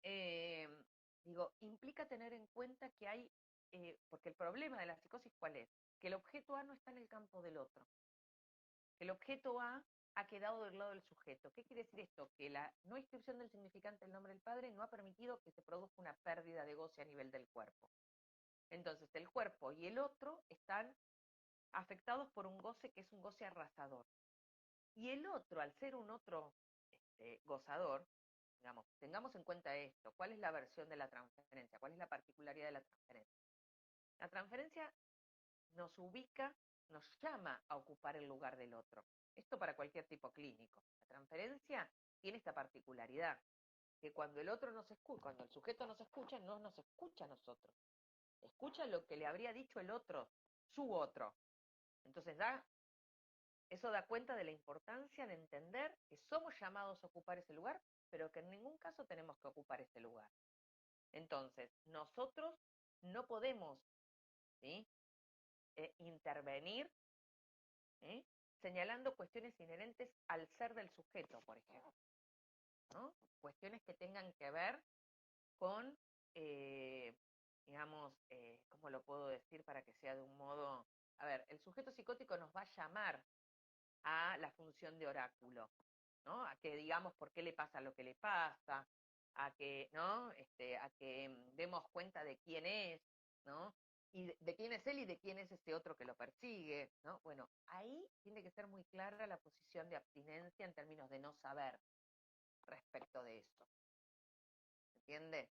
Eh, digo, implica tener en cuenta que hay, porque el problema de la psicosis, ¿cuál es? Que el objeto A no está en el campo del otro. Que el objeto A ha quedado del lado del sujeto. ¿Qué quiere decir esto? Que la no inscripción del significante del nombre del padre no ha permitido que se produzca una pérdida de goce a nivel del cuerpo. Entonces, el cuerpo y el otro están afectados por un goce que es un goce arrasador. Y el otro, al ser un otro gozador, digamos, tengamos en cuenta esto, ¿cuál es la versión de la transferencia? ¿Cuál es la particularidad de la transferencia? La transferencia nos ubica, nos llama a ocupar el lugar del otro. Esto para cualquier tipo clínico. La transferencia tiene esta particularidad, que cuando el otro nos escucha, cuando el sujeto nos escucha, no nos escucha a nosotros. Escucha lo que le habría dicho el otro, su otro. Entonces eso da cuenta de la importancia de entender que somos llamados a ocupar ese lugar, pero que en ningún caso tenemos que ocupar ese lugar. Entonces, nosotros no podemos, ¿sí? Intervenir, ¿sí? Señalando cuestiones inherentes al ser del sujeto, por ejemplo, ¿no? Cuestiones que tengan que ver con, eh, digamos, ¿cómo lo puedo decir para que sea de un modo? A ver, el sujeto psicótico nos va a llamar a la función de oráculo, ¿no? A que digamos por qué le pasa lo que le pasa, a que, ¿no? A que demos cuenta de quién es, ¿no? Y de quién es él y de quién es ese otro que lo persigue, ¿no? Bueno, ahí tiene que ser muy clara la posición de abstinencia en términos de no saber respecto de eso. ¿Entiende?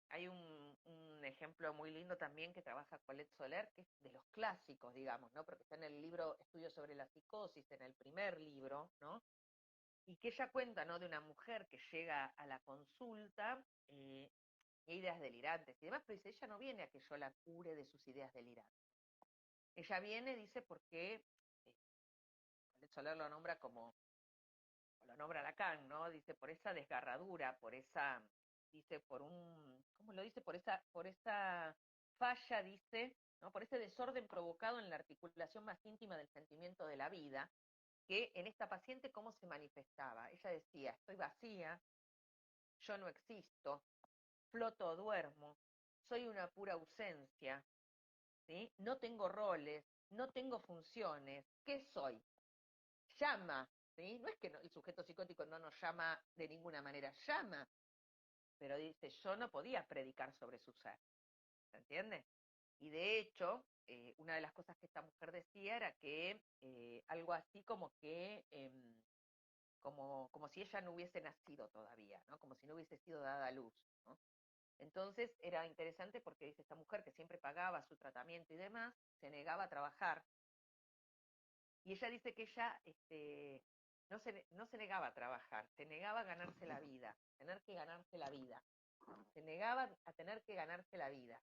Hay un ejemplo muy lindo también que trabaja Colette Soler, que es de los clásicos, digamos, ¿no? Porque está en el libro Estudios sobre la psicosis, en el primer libro, ¿no? Y que ella cuenta, ¿no? De una mujer que llega a la consulta, y ideas delirantes y demás, pero dice, ella no viene a que yo la cure de sus ideas delirantes. Ella viene, dice, porque Colette Soler lo nombra como, lo nombra Lacan, ¿no? Dice, por esa desgarradura, por esa, dice, por un, ¿cómo lo dice? Por esa falla, dice, ¿no? Por ese desorden provocado en la articulación más íntima del sentimiento de la vida, que en esta paciente, ¿cómo se manifestaba? Ella decía, estoy vacía, yo no existo, floto o duermo, soy una pura ausencia, ¿sí? No tengo roles, no tengo funciones, ¿qué soy? Llama, ¿sí? No es que el sujeto psicótico no nos llama de ninguna manera, llama, pero dice, yo no podía predicar sobre su ser, ¿se entiende? Y de hecho, una de las cosas que esta mujer decía era que algo así como que, como si ella no hubiese nacido todavía, ¿no? Como si no hubiese sido dada a luz, ¿no? Entonces era interesante porque dice, esta mujer que siempre pagaba su tratamiento y demás, se negaba a trabajar. Y ella dice que ella no se negaba a trabajar, se negaba a ganarse la vida, tener que ganarse la vida. Se negaba a tener que ganarse la vida.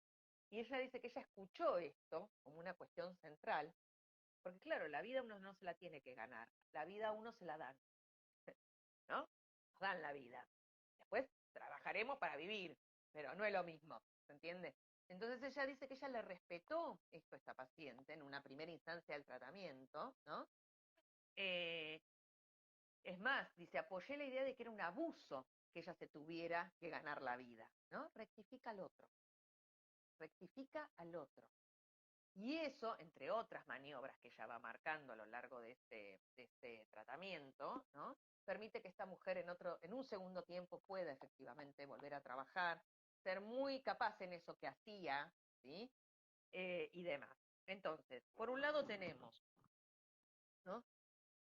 Y ella dice que ella escuchó esto como una cuestión central, porque claro, la vida uno no se la tiene que ganar, la vida a uno se la dan, ¿no? Nos dan la vida. Después trabajaremos para vivir, pero no es lo mismo, ¿se entiende? Entonces ella dice que ella le respetó esto a esta paciente en una primera instancia del tratamiento, ¿no? Eh, es más, dice, apoyé la idea de que era un abuso que ella se tuviera que ganar la vida, ¿no? Rectifica al otro. Y eso, entre otras maniobras que ella va marcando a lo largo de este tratamiento, ¿no? Permite que esta mujer en un segundo tiempo pueda efectivamente volver a trabajar, ser muy capaz en eso que hacía, ¿sí? Y demás. Entonces, por un lado tenemos, ¿no?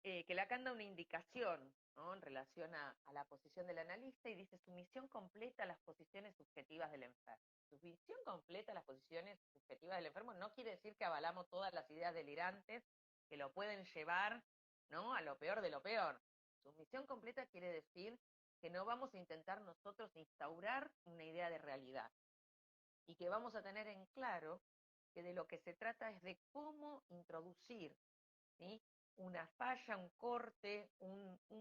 Que Lacan da una indicación, ¿no? En relación a la posición del analista y dice sumisión completa a las posiciones subjetivas del enfermo. Sumisión completa a las posiciones subjetivas del enfermo no quiere decir que avalamos todas las ideas delirantes que lo pueden llevar, ¿no? A lo peor de lo peor. Sumisión completa quiere decir que no vamos a intentar nosotros instaurar una idea de realidad y que vamos a tener en claro que de lo que se trata es de cómo introducir, ¿sí? Una falla, un corte,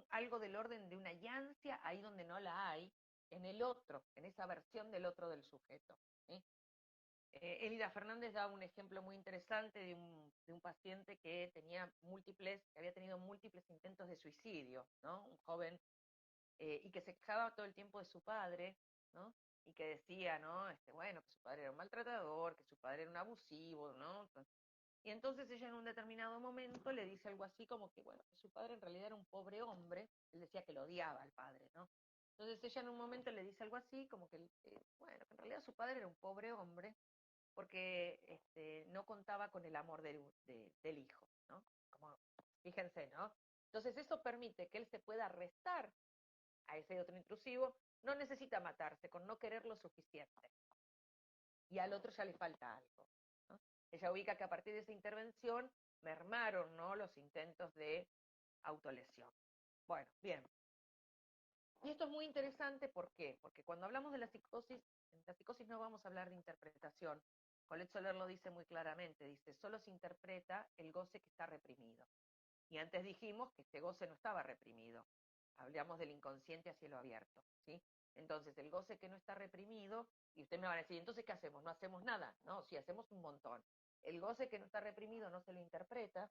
algo del orden de una yancia ahí donde no la hay, en el otro, en esa versión del otro del sujeto, ¿sí? Elida Fernández da un ejemplo muy interesante de un paciente que que había tenido múltiples intentos de suicidio, ¿no? Un joven, y que se quejaba todo el tiempo de su padre, ¿no? Y que decía, ¿no? Bueno, que su padre era un maltratador, que su padre era un abusivo, ¿no? Y entonces ella en un determinado momento le dice algo así como que, bueno, que su padre en realidad era un pobre hombre, él decía que lo odiaba al padre, ¿no? Entonces ella en un momento le dice algo así como que, bueno, que en realidad su padre era un pobre hombre porque no contaba con el amor del hijo, ¿no? Como, fíjense, ¿no? Entonces eso permite que él se pueda restar a ese otro intrusivo, no necesita matarse, con no querer lo suficiente. Y al otro ya le falta algo, ¿no? Ella ubica que a partir de esa intervención mermaron, ¿no? Los intentos de autolesión. Bueno, bien. Y esto es muy interesante, ¿por qué? Porque cuando hablamos de en la psicosis no vamos a hablar de interpretación. Colette Soler lo dice muy claramente, dice, solo se interpreta el goce que está reprimido. Y antes dijimos que este goce no estaba reprimido. Hablamos del inconsciente a cielo abierto, ¿sí? Entonces, el goce que no está reprimido, y ustedes me van a decir, entonces, ¿qué hacemos? ¿No hacemos nada? No, sí, hacemos un montón. El goce que no está reprimido no se lo interpreta,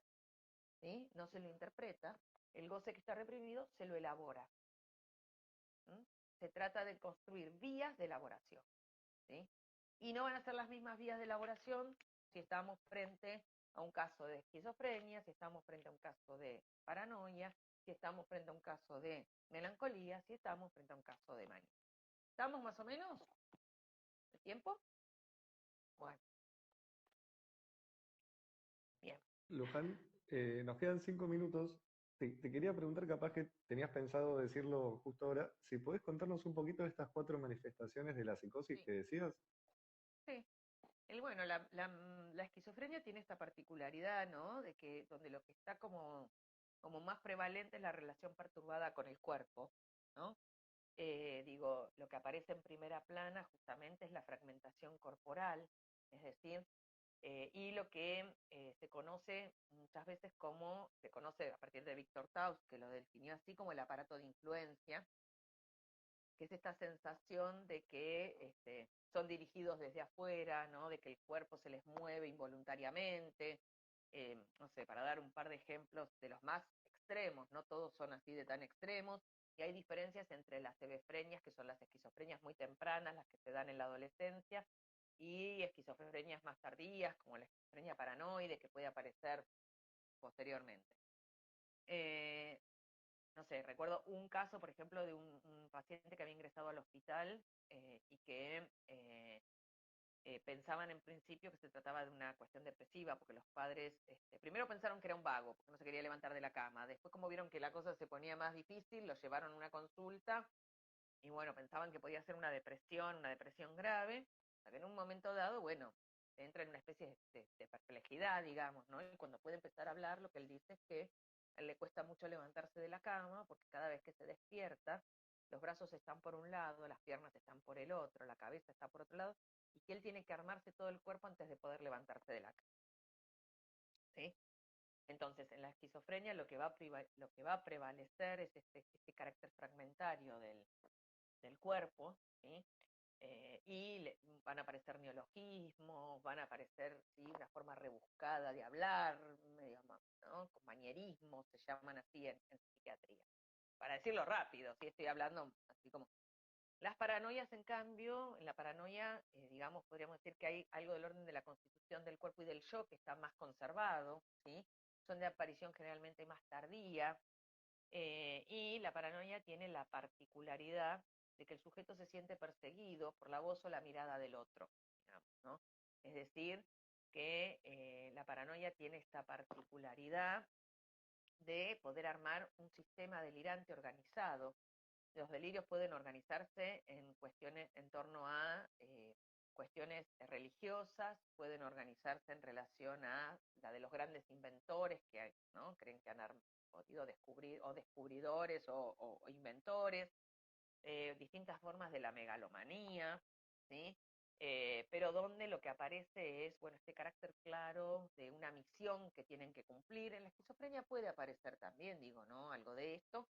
¿sí? No se lo interpreta. El goce que está reprimido se lo elabora. ¿Sí? Se trata de construir vías de elaboración, ¿sí? Y no van a ser las mismas vías de elaboración si estamos frente a un caso de esquizofrenia, si estamos frente a un caso de paranoia, si estamos frente a un caso de melancolía, si estamos frente a un caso de manía. ¿Estamos más o menos? ¿El tiempo? Bueno, bien. Luján, nos quedan 5 minutos. Te quería preguntar, capaz que tenías pensado decirlo justo ahora, si podés contarnos un poquito de estas 4 manifestaciones de la psicosis Sí, que decías. sí. Bueno, la esquizofrenia tiene esta particularidad, ¿no? De que donde lo que está como más prevalente es la relación perturbada con el cuerpo, ¿no? Digo, lo que aparece en primera plana justamente es la fragmentación corporal, es decir, y lo que se conoce muchas veces se conoce a partir de Víctor Taus, que lo definió así como el aparato de influencia, que es esta sensación de que son dirigidos desde afuera, ¿no? De que el cuerpo se les mueve involuntariamente, no sé, para dar un par de ejemplos de los más extremos, no todos son así de tan extremos, y hay diferencias entre las hebefrenias, que son las esquizofrenias muy tempranas, las que se dan en la adolescencia, y esquizofrenias más tardías, como la esquizofrenia paranoide, que puede aparecer posteriormente. Eh, no sé, recuerdo un caso, por ejemplo, de un paciente que había ingresado al hospital y que pensaban en principio que se trataba de una cuestión depresiva, porque los padres primero pensaron que era un vago, porque no se quería levantar de la cama. Después, como vieron que la cosa se ponía más difícil, lo llevaron a una consulta y bueno, pensaban que podía ser una depresión grave, hasta que en un momento dado, bueno, entra en una especie de perplejidad, digamos, ¿no? Y cuando puede empezar a hablar, lo que él dice es que a él le cuesta mucho levantarse de la cama, porque cada vez que se despierta, los brazos están por un lado, las piernas están por el otro, la cabeza está por otro lado, y que él tiene que armarse todo el cuerpo antes de poder levantarse de la cama, ¿sí? Entonces, en la esquizofrenia lo que va a prevalecer es este carácter fragmentario del cuerpo, ¿sí? Van a aparecer neologismos, van a aparecer, ¿sí? Una forma rebuscada de hablar, medio, ¿no? Con manierismos, se llaman así en psiquiatría. Para decirlo rápido, ¿sí? Estoy hablando así como... Las paranoias, en cambio, en la paranoia, digamos, podríamos decir que hay algo del orden de la constitución del cuerpo y del yo que está más conservado, ¿sí? Son de aparición generalmente más tardía, y la paranoia tiene la particularidad de que el sujeto se siente perseguido por la voz o la mirada del otro, digamos, ¿no? Es decir, que la paranoia tiene esta particularidad de poder armar un sistema delirante organizado. Los delirios pueden organizarse en cuestiones en torno a cuestiones religiosas, pueden organizarse en relación a la de los grandes inventores que, ¿no?, creen que han podido descubrir, o descubridores o inventores, distintas formas de la megalomanía, ¿sí? Pero donde lo que aparece es, bueno, este carácter claro de una misión que tienen que cumplir. En la esquizofrenia puede aparecer también, digo, ¿no?, algo de esto,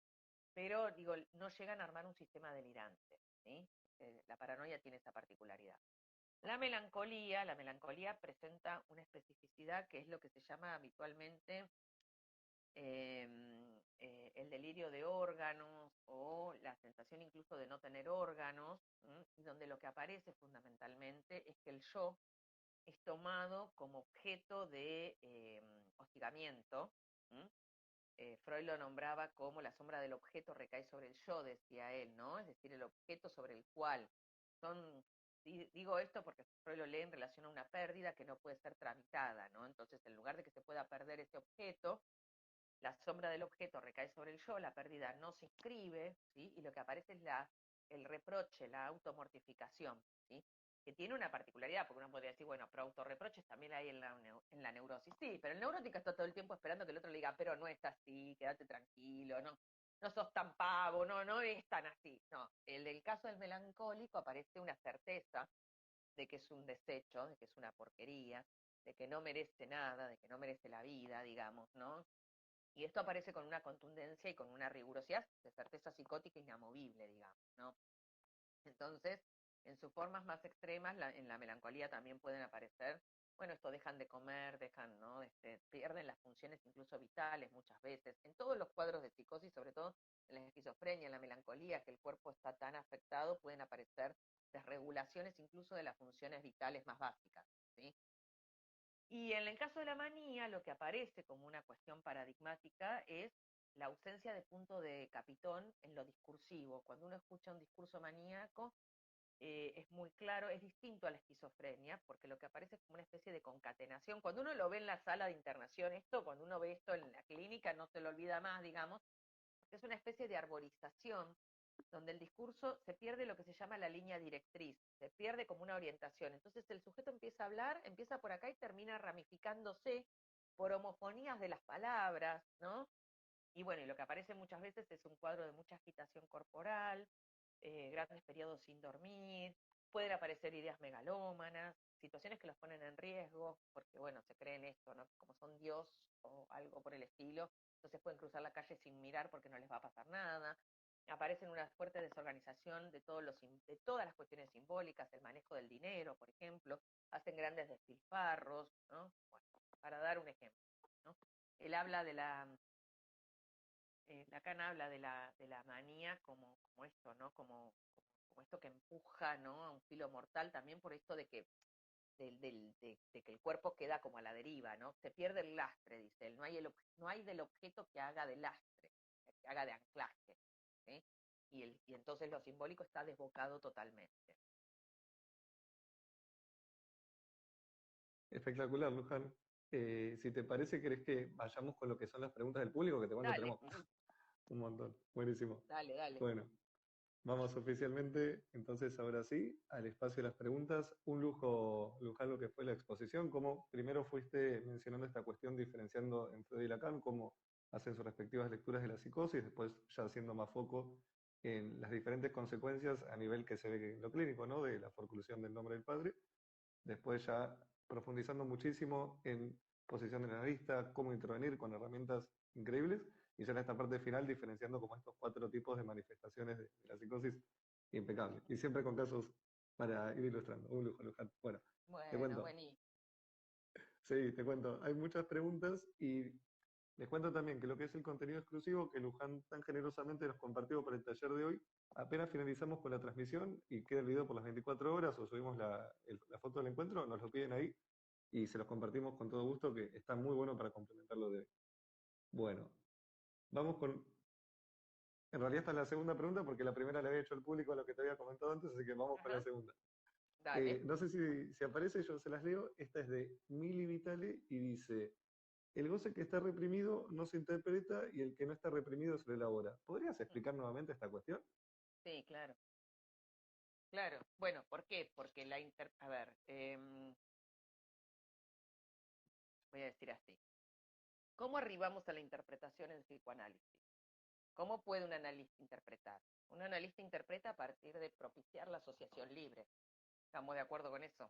pero digo, no llegan a armar un sistema delirante, ¿sí? La paranoia tiene esa particularidad. La melancolía presenta una especificidad que es lo que se llama habitualmente el delirio de órganos o la sensación incluso de no tener órganos, y donde lo que aparece fundamentalmente es que el yo es tomado como objeto de hostigamiento. Freud lo nombraba como la sombra del objeto recae sobre el yo, decía él, ¿no? Es decir, el objeto sobre el cual son, digo esto porque Freud lo lee en relación a una pérdida que no puede ser tramitada, ¿no? Entonces, en lugar de que se pueda perder ese objeto, la sombra del objeto recae sobre el yo, la pérdida no se inscribe, ¿sí? Y lo que aparece es el reproche, la automortificación, ¿sí? Que tiene una particularidad, porque uno podría decir, bueno, pero autorreproches también hay en la neurosis. Sí, pero el neurótico está todo el tiempo esperando que el otro le diga, pero no es así, quédate tranquilo, no, no sos tan pavo, no, no es tan así. No, en el caso del melancólico aparece una certeza de que es un desecho, de que es una porquería, de que no merece nada, de que no merece la vida, digamos, ¿no? Y esto aparece con una contundencia y con una rigurosidad de certeza psicótica inamovible, digamos, ¿no? Entonces, en sus formas más extremas, en la melancolía también pueden aparecer, bueno, esto dejan de comer, dejan, ¿no? Pierden las funciones incluso vitales muchas veces. En todos los cuadros de psicosis, sobre todo en la esquizofrenia, en la melancolía, que el cuerpo está tan afectado, pueden aparecer desregulaciones incluso de las funciones vitales más básicas, ¿sí? Y en el caso de la manía, lo que aparece como una cuestión paradigmática es la ausencia de punto de capitón en lo discursivo. Cuando uno escucha un discurso maníaco, es muy claro, es distinto a la esquizofrenia, porque lo que aparece es como una especie de concatenación. Cuando uno lo ve en la sala de internación, cuando uno ve esto en la clínica, no se lo olvida más, digamos, porque es una especie de arborización donde el discurso se pierde lo que se llama la línea directriz, se pierde como una orientación. Entonces el sujeto empieza a hablar, empieza por acá y termina ramificándose por homofonías de las palabras, ¿no? Y bueno, y lo que aparece muchas veces es un cuadro de mucha agitación corporal, grandes periodos sin dormir, pueden aparecer ideas megalómanas, situaciones que los ponen en riesgo, porque bueno, se creen esto, ¿no? Como son Dios o algo por el estilo, entonces pueden cruzar la calle sin mirar porque no les va a pasar nada. Aparecen una fuerte desorganización de de todas las cuestiones simbólicas, el manejo del dinero, por ejemplo, hacen grandes despilfarros, ¿no? Bueno, para dar un ejemplo, ¿no? Él habla de Lacan habla de la manía como esto, ¿no? Como esto que empuja, ¿no?, a un filo mortal, también por esto de que, de que el cuerpo queda como a la deriva, ¿no? Se pierde el lastre, dice él, no hay del objeto que haga de lastre, que haga de anclaje, ¿sí? Y entonces lo simbólico está desbocado totalmente. Espectacular, Luján. Si te parece, ¿querés que vayamos con lo que son las preguntas del público? Que te cuento, Dale, tenemos un montón. Buenísimo. dale, dale. Bueno, vamos oficialmente, entonces ahora sí, al espacio de las preguntas. Un lujo, Luján, lo que fue la exposición. Cómo primero fuiste mencionando esta cuestión, diferenciando en Freud y Lacan, cómo hacen sus respectivas lecturas de la psicosis, después ya haciendo más foco en las diferentes consecuencias a nivel que se ve en lo clínico, ¿no? De la forclusión del nombre del padre. Después ya profundizando muchísimo en posición del analista, cómo intervenir con herramientas increíbles, y ya en esta parte final diferenciando como estos 4 tipos de manifestaciones de la psicosis impecable. Y siempre con casos para ir ilustrando. Un lujo, Luján. Bueno, te Bueno, cuento. buenísimo. Sí, te cuento. Hay muchas preguntas y les cuento también que lo que es el contenido exclusivo que Luján tan generosamente nos compartió para el taller de hoy, apenas finalizamos con la transmisión y queda el video por las 24 horas o subimos la foto del encuentro, nos lo piden ahí y se los compartimos con todo gusto, que está muy bueno para complementarlo de hoy. Bueno, vamos con En realidad esta es la segunda pregunta porque la primera le había hecho al público a lo que te había comentado antes, así que vamos con la Ajá, segunda. dale. No sé si aparece, yo se las leo. Esta es de Mili Vitale y dice, el goce que está reprimido no se interpreta y el que no está reprimido se lo elabora. ¿Podrías explicar nuevamente esta cuestión? Sí, claro, claro. Bueno, ¿por qué? Porque a ver, voy a decir así. ¿Cómo arribamos a la interpretación en psicoanálisis? ¿Cómo puede un analista interpretar? Un analista interpreta a partir de propiciar la asociación libre. ¿Estamos de acuerdo con eso?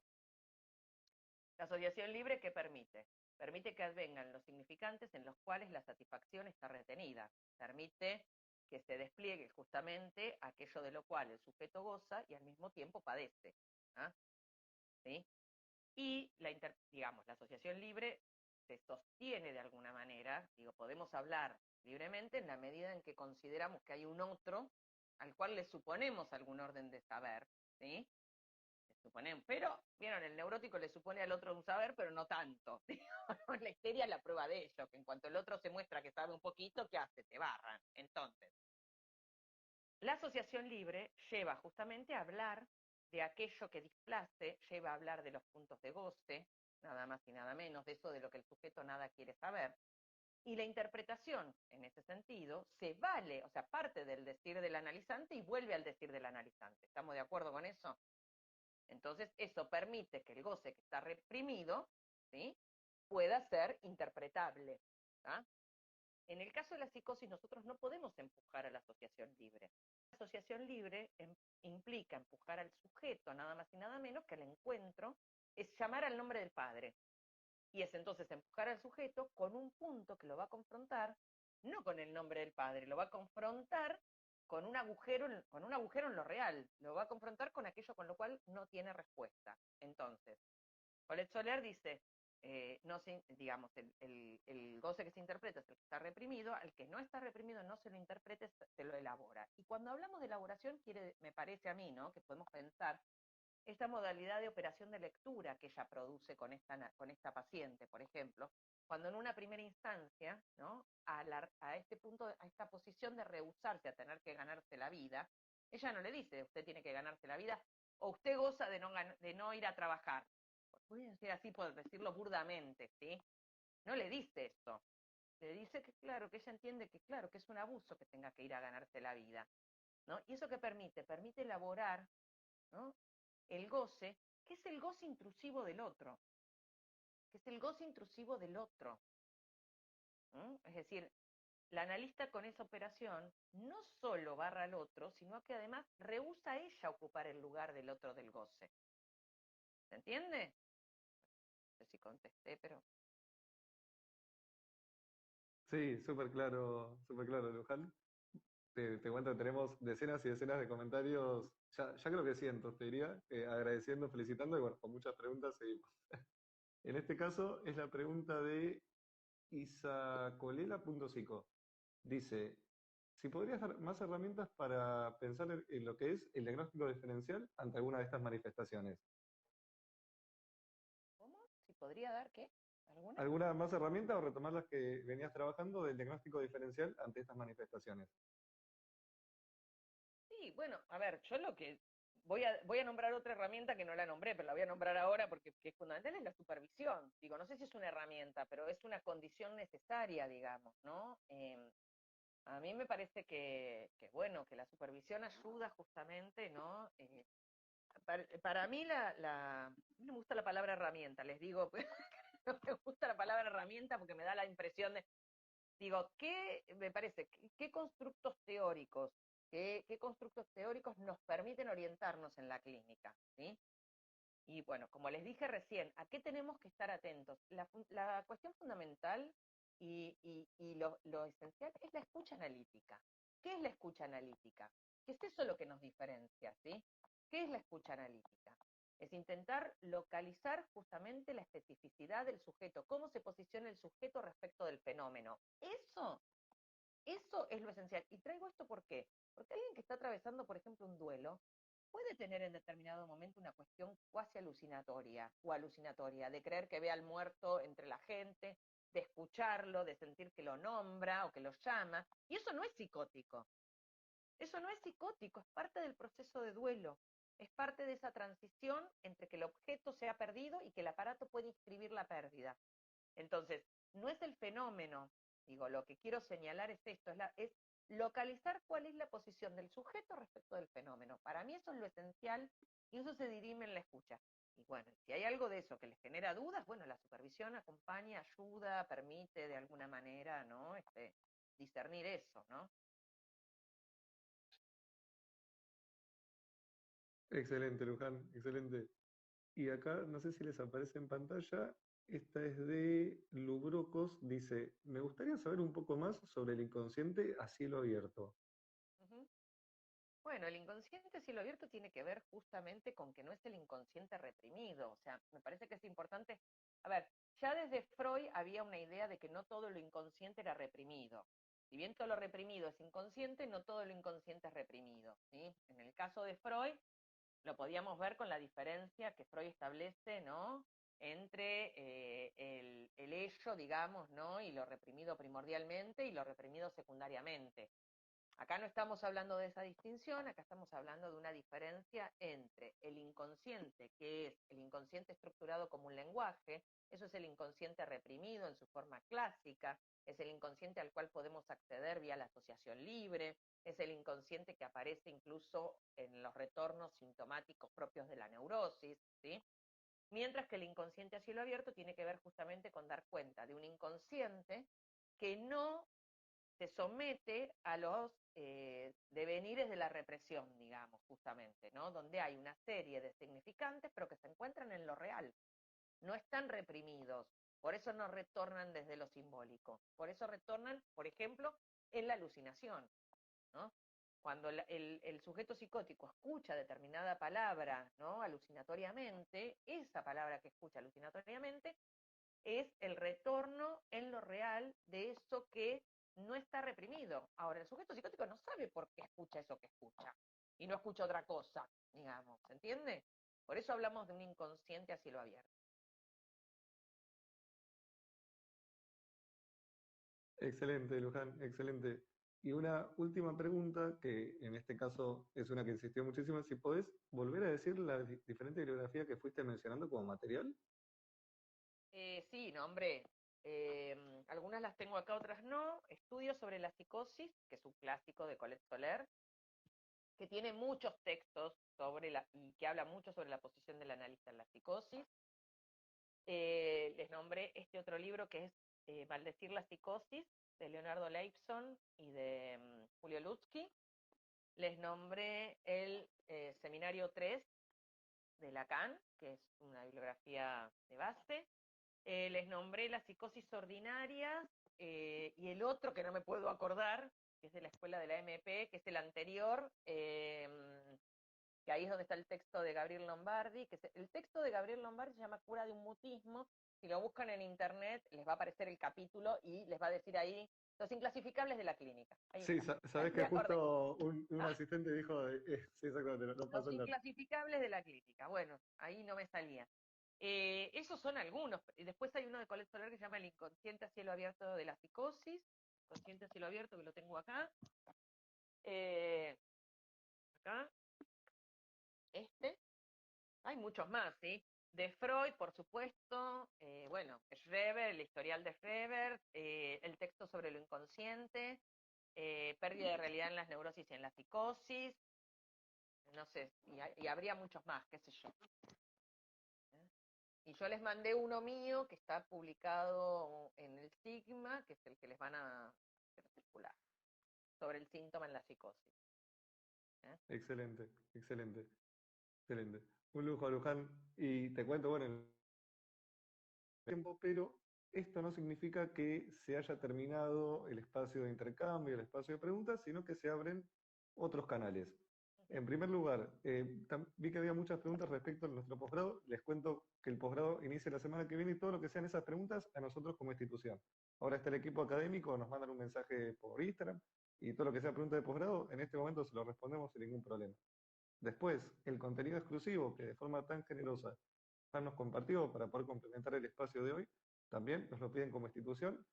La asociación libre, ¿qué permite? Permite que advengan los significantes en los cuales la satisfacción está retenida. Permite que se despliegue justamente aquello de lo cual el sujeto goza y al mismo tiempo padece. ¿Ah? ¿Sí? Y digamos, la asociación libre se sostiene de alguna manera, digo, podemos hablar libremente en la medida en que consideramos que hay un otro al cual le suponemos algún orden de saber, ¿sí? Le suponemos, pero, vieron, el neurótico le supone al otro un saber, pero no tanto. La histeria es la prueba de ello, que en cuanto el otro se muestra que sabe un poquito, ¿qué hace? Te barran. Entonces, la asociación libre lleva justamente a hablar de aquello que displace, lleva a hablar de los puntos de goce, nada más y nada menos, de eso de lo que el sujeto nada quiere saber. Y la interpretación, en ese sentido, se vale, o sea, parte del decir del analizante y vuelve al decir del analizante. ¿Estamos de acuerdo con eso? Entonces, eso permite que el goce que está reprimido, ¿sí?, pueda ser interpretable. ¿Ah? En el caso de la psicosis, nosotros no podemos empujar a la asociación libre. La asociación libre implica empujar al sujeto, nada más y nada menos que al encuentro, es llamar al nombre del padre. Y es entonces empujar al sujeto con un punto que lo va a confrontar, no con el nombre del padre, lo va a confrontar con un agujero en lo real, lo va a confrontar con aquello con lo cual no tiene respuesta. Entonces, Colette Soler dice, no se, digamos, el goce que se interpreta es el que está reprimido, al que no está reprimido no se lo interprete, se lo elabora. Y cuando hablamos de elaboración, me parece a mí, ¿no?, que podemos pensar esta modalidad de operación de lectura que ella produce con esta paciente, por ejemplo, cuando en una primera instancia, ¿no?, a este punto, a esta posición de rehusarse a tener que ganarse la vida, ella no le dice, usted tiene que ganarse la vida, o usted goza de no ir a trabajar. Voy a decir así por decirlo burdamente, ¿sí? No le dice eso. Le dice que claro, que ella entiende que claro, que es un abuso que tenga que ir a ganarse la vida, ¿no? ¿Y eso qué permite? Permite elaborar, ¿no?, el goce, que es el goce intrusivo del otro, que es el goce intrusivo del otro. ¿Mm? Es decir, la analista con esa operación no solo barra al otro, sino que además rehúsa a ella ocupar el lugar del otro del goce. ¿Se entiende? No sé si contesté, pero... Sí, súper claro, Luján. Te cuento que tenemos decenas y decenas de comentarios, ya creo que cientos, te diría, agradeciendo, felicitando y bueno, con muchas preguntas seguimos. En este caso es la pregunta de isacolela.psico. Dice, si podrías dar más herramientas para pensar en lo que es el diagnóstico diferencial ante alguna de estas manifestaciones. ¿Cómo? ¿Si podría dar qué? ¿Alguna? ¿Alguna más herramienta o retomar las que venías trabajando del diagnóstico diferencial ante estas manifestaciones? Sí, bueno, a ver, yo lo que voy a nombrar otra herramienta que no la nombré, pero la voy a nombrar ahora porque que es fundamental, es la supervisión. Digo, no sé si es una herramienta, pero es una condición necesaria, digamos, ¿no? A mí me parece bueno, que la supervisión ayuda justamente, ¿no? Para mí no me gusta la palabra herramienta, les digo, no me gusta la palabra herramienta porque me da la impresión de, digo, me parece, qué constructos teóricos, qué constructos teóricos nos permiten orientarnos en la clínica, ¿sí? Y bueno, como les dije recién, ¿a qué tenemos que estar atentos? La cuestión fundamental y lo esencial es la escucha analítica. ¿Qué es la escucha analítica? ¿Qué es eso lo que nos diferencia, ¿sí? ¿Qué es la escucha analítica? Es intentar localizar justamente la especificidad del sujeto, cómo se posiciona el sujeto respecto del fenómeno. Eso es lo esencial. Y traigo esto ¿por qué? Porque alguien que está atravesando, por ejemplo, un duelo, puede tener en determinado momento una cuestión cuasi alucinatoria o alucinatoria, de creer que ve al muerto entre la gente, de escucharlo, de sentir que lo nombra o que lo llama. Y eso no es psicótico. Eso no es psicótico, es parte del proceso de duelo, es parte de esa transición entre que el objeto se ha perdido y que el aparato puede inscribir la pérdida. Entonces, no es el fenómeno, digo, lo que quiero señalar es esto, es localizar cuál es la posición del sujeto respecto del fenómeno. Para mí eso es lo esencial y eso se dirime en la escucha. Y bueno, si hay algo de eso que les genera dudas, bueno, la supervisión acompaña, ayuda, permite de alguna manera, ¿no? Discernir eso, ¿no? Excelente, Luján, excelente. Y acá, no sé si les aparece en pantalla, esta es de Lubrocos, dice, me gustaría saber un poco más sobre el inconsciente a cielo abierto. Ujú. Bueno, el inconsciente cielo abierto tiene que ver justamente con que no es el inconsciente reprimido. O sea, me parece que es importante. A ver, ya desde Freud había una idea de que no todo lo inconsciente era reprimido. Si bien todo lo reprimido es inconsciente, no todo lo inconsciente es reprimido, ¿sí? En el caso de Freud, lo podíamos ver con la diferencia que Freud establece, ¿no? Entre el ello, digamos, ¿no? Y lo reprimido primordialmente y lo reprimido secundariamente. Acá no estamos hablando de esa distinción, acá estamos hablando de una diferencia entre el inconsciente, que es el inconsciente estructurado como un lenguaje, eso es el inconsciente reprimido en su forma clásica, es el inconsciente al cual podemos acceder vía la asociación libre, es el inconsciente que aparece incluso en los retornos sintomáticos propios de la neurosis, ¿sí? Mientras que el inconsciente a cielo abierto tiene que ver justamente con dar cuenta de un inconsciente que no se somete a los devenires de la represión, digamos, justamente, ¿no? Donde hay una serie de significantes, pero que se encuentran en lo real. No están reprimidos, por eso no retornan desde lo simbólico. Por eso retornan, por ejemplo, en la alucinación, ¿no? Cuando el sujeto psicótico escucha determinada palabra, ¿no? Alucinatoriamente, esa palabra que escucha alucinatoriamente es el retorno en lo real de eso que no está reprimido. Ahora, el sujeto psicótico no sabe por qué escucha eso que escucha y no escucha otra cosa, digamos, ¿se entiende? Por eso hablamos de un inconsciente a cielo abierto. Excelente, Luján, excelente. Y una última pregunta, que en este caso es una que insistió muchísimo, si podés volver a decir la diferente bibliografía que fuiste mencionando como material. Sí, no, hombre, algunas las tengo acá, otras no. Estudios sobre la psicosis, que es un clásico de Colette Soler, que tiene muchos textos y que habla mucho sobre la posición del analista en la psicosis. Les nombré este otro libro que es Maldecir la psicosis, de Leonardo Leibson y de Julio Lutsky. Les nombré el Seminario 3 de Lacan, que es una bibliografía de base. Les nombré La psicosis ordinaria y el otro que no me puedo acordar, que es de la escuela de la MP, que es el anterior, que ahí es donde está el texto de Gabriel Lombardi, el texto de Gabriel Lombardi se llama Cura de un mutismo. Si lo buscan en internet, les va a aparecer el capítulo y les va a decir ahí los inclasificables de la clínica. Ahí Sí, está. sabés que Me acordé. justo un Ah, asistente dijo, sí, exactamente, no los pasó el dato. inclasificables de la clínica. Bueno, ahí no me salía. Esos son algunos. Y después hay uno de Colette Soler que se llama El inconsciente a cielo abierto de la psicosis. Inconsciente a cielo abierto, que lo tengo acá. Eh, acá, este. Hay muchos más, ¿sí? De Freud, por supuesto, bueno, Schreber, el historial de Schreber, el texto sobre lo inconsciente, pérdida de realidad en las neurosis y en la psicosis, no sé, y habría muchos más, qué sé yo. ¿Eh? Y yo les mandé uno mío que está publicado en el Sigma, que es el que les van a hacer circular, sobre el síntoma en la psicosis. ¿Eh? Excelente, excelente, excelente. Un lujo, Luján. Y te cuento, bueno, el tiempo, pero esto no significa que se haya terminado el espacio de intercambio, el espacio de preguntas, sino que se abren otros canales. En primer lugar, vi que había muchas preguntas respecto a nuestro posgrado. Les cuento que el posgrado inicia la semana que viene y todo lo que sean esas preguntas a nosotros como institución. Ahora está el equipo académico, nos mandan un mensaje por Instagram y todo lo que sea pregunta de posgrado, en este momento se lo respondemos sin ningún problema. Después, el contenido exclusivo que de forma tan generosa nos compartió para poder complementar el espacio de hoy, también nos lo piden como institución.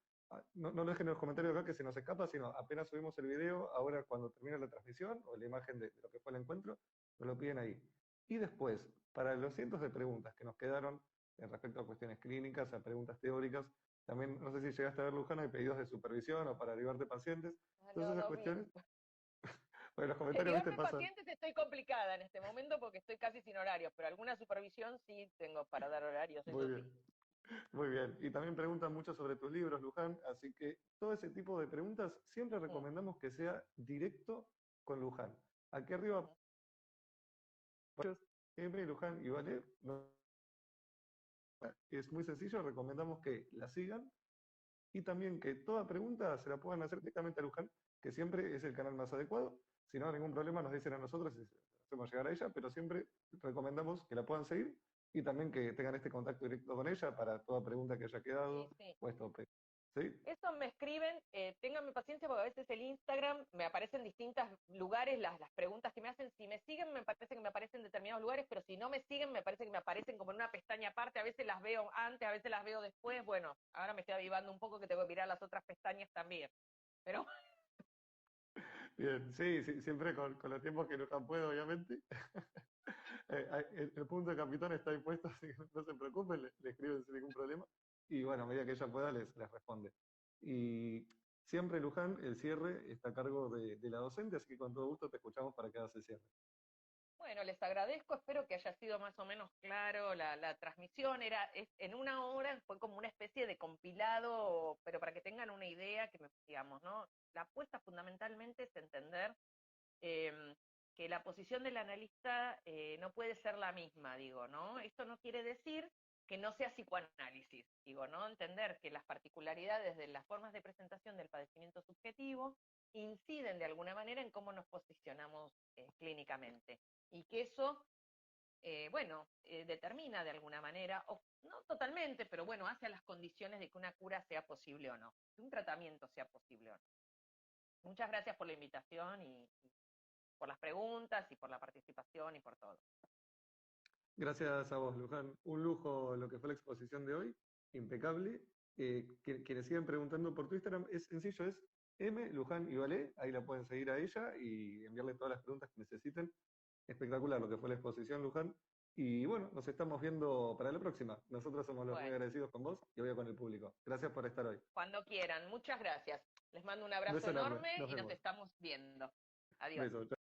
no lo dejen en los comentarios acá que se nos escapa, sino apenas subimos el video, ahora cuando termine la transmisión o la imagen de lo que fue el encuentro, nos lo piden ahí. Y después, para los cientos de preguntas que nos quedaron respecto a cuestiones clínicas, a preguntas teóricas, también, no sé si llegaste a ver, Luján, hay pedidos de supervisión o para derivarte pacientes. Ah, Todas no, esas no vi. cuestiones, pues los comentarios, viste, Derivarme pasan. pacientes estoy complicada en este momento porque estoy casi sin horarios, pero alguna supervisión sí tengo para dar horarios, Muy eso bien. sí. Muy bien, y también preguntan mucho sobre tus libros, Luján, así que todo ese tipo de preguntas siempre Mm, recomendamos que sea directo con Luján. Aquí arriba, mm. M, Luján y Vale, es muy sencillo, recomendamos que la sigan y también que toda pregunta se la puedan hacer directamente a Luján, que siempre es el canal más adecuado. Si no hay ningún problema, nos dicen a nosotros y hacemos llegar a ella, pero siempre recomendamos que la puedan seguir y también que tengan este contacto directo con ella para toda pregunta que haya Sí, quedado, sí. o esto, ¿sí? Eso me escriben, ténganme paciencia porque a veces el Instagram me aparecen en distintos lugares las preguntas que me hacen. Si me siguen, me parece que me aparecen en determinados lugares, pero si no me siguen, me parece que me aparecen como en una pestaña aparte. A veces las veo antes, a veces las veo después. Bueno, ahora me estoy avivando un poco que tengo que mirar las otras pestañas también. Pero Bien, sí, sí, siempre con los tiempos que Luján puede, obviamente. El punto de capitán está ahí puesto, así que no se preocupen, le escriben sin ningún problema. Y bueno, a medida que ella pueda, les responde. Y siempre, Luján, el cierre está a cargo de la docente, así que con todo gusto te escuchamos para que hagas el cierre. bueno, les agradezco, espero que haya sido más o menos claro la transmisión. En una hora, fue como una especie de compilado, pero para que tengan una idea, digamos, ¿no? La apuesta fundamentalmente es entender eh, que la posición del analista no puede ser la misma, digo, ¿no? Esto no quiere decir que no sea psicoanálisis, digo, ¿no? Entender que las particularidades de las formas de presentación del padecimiento subjetivo inciden de alguna manera en cómo nos posicionamos clínicamente y que eso, bueno, determina de alguna manera, o no totalmente, pero bueno, hace a las condiciones de que una cura sea posible o no, que un tratamiento sea posible o no. Muchas gracias por la invitación y por las preguntas y por la participación y por todo. Gracias a vos, Luján. Un lujo lo que fue la exposición de hoy, impecable. Quienes siguen preguntando por tu Instagram, es sencillo, es M, Luján y Valé, ahí la pueden seguir a ella y enviarle todas las preguntas que necesiten. Espectacular lo que fue la exposición, Luján. Y bueno, nos estamos viendo para la próxima. Nosotros somos los muy Bueno, agradecidos con vos y obvio con el público. Gracias por estar hoy. cuando quieran. Muchas gracias. Les mando un Un abrazo beso enorme. enorme Nos y nos vemos. estamos viendo. Adiós. Beso.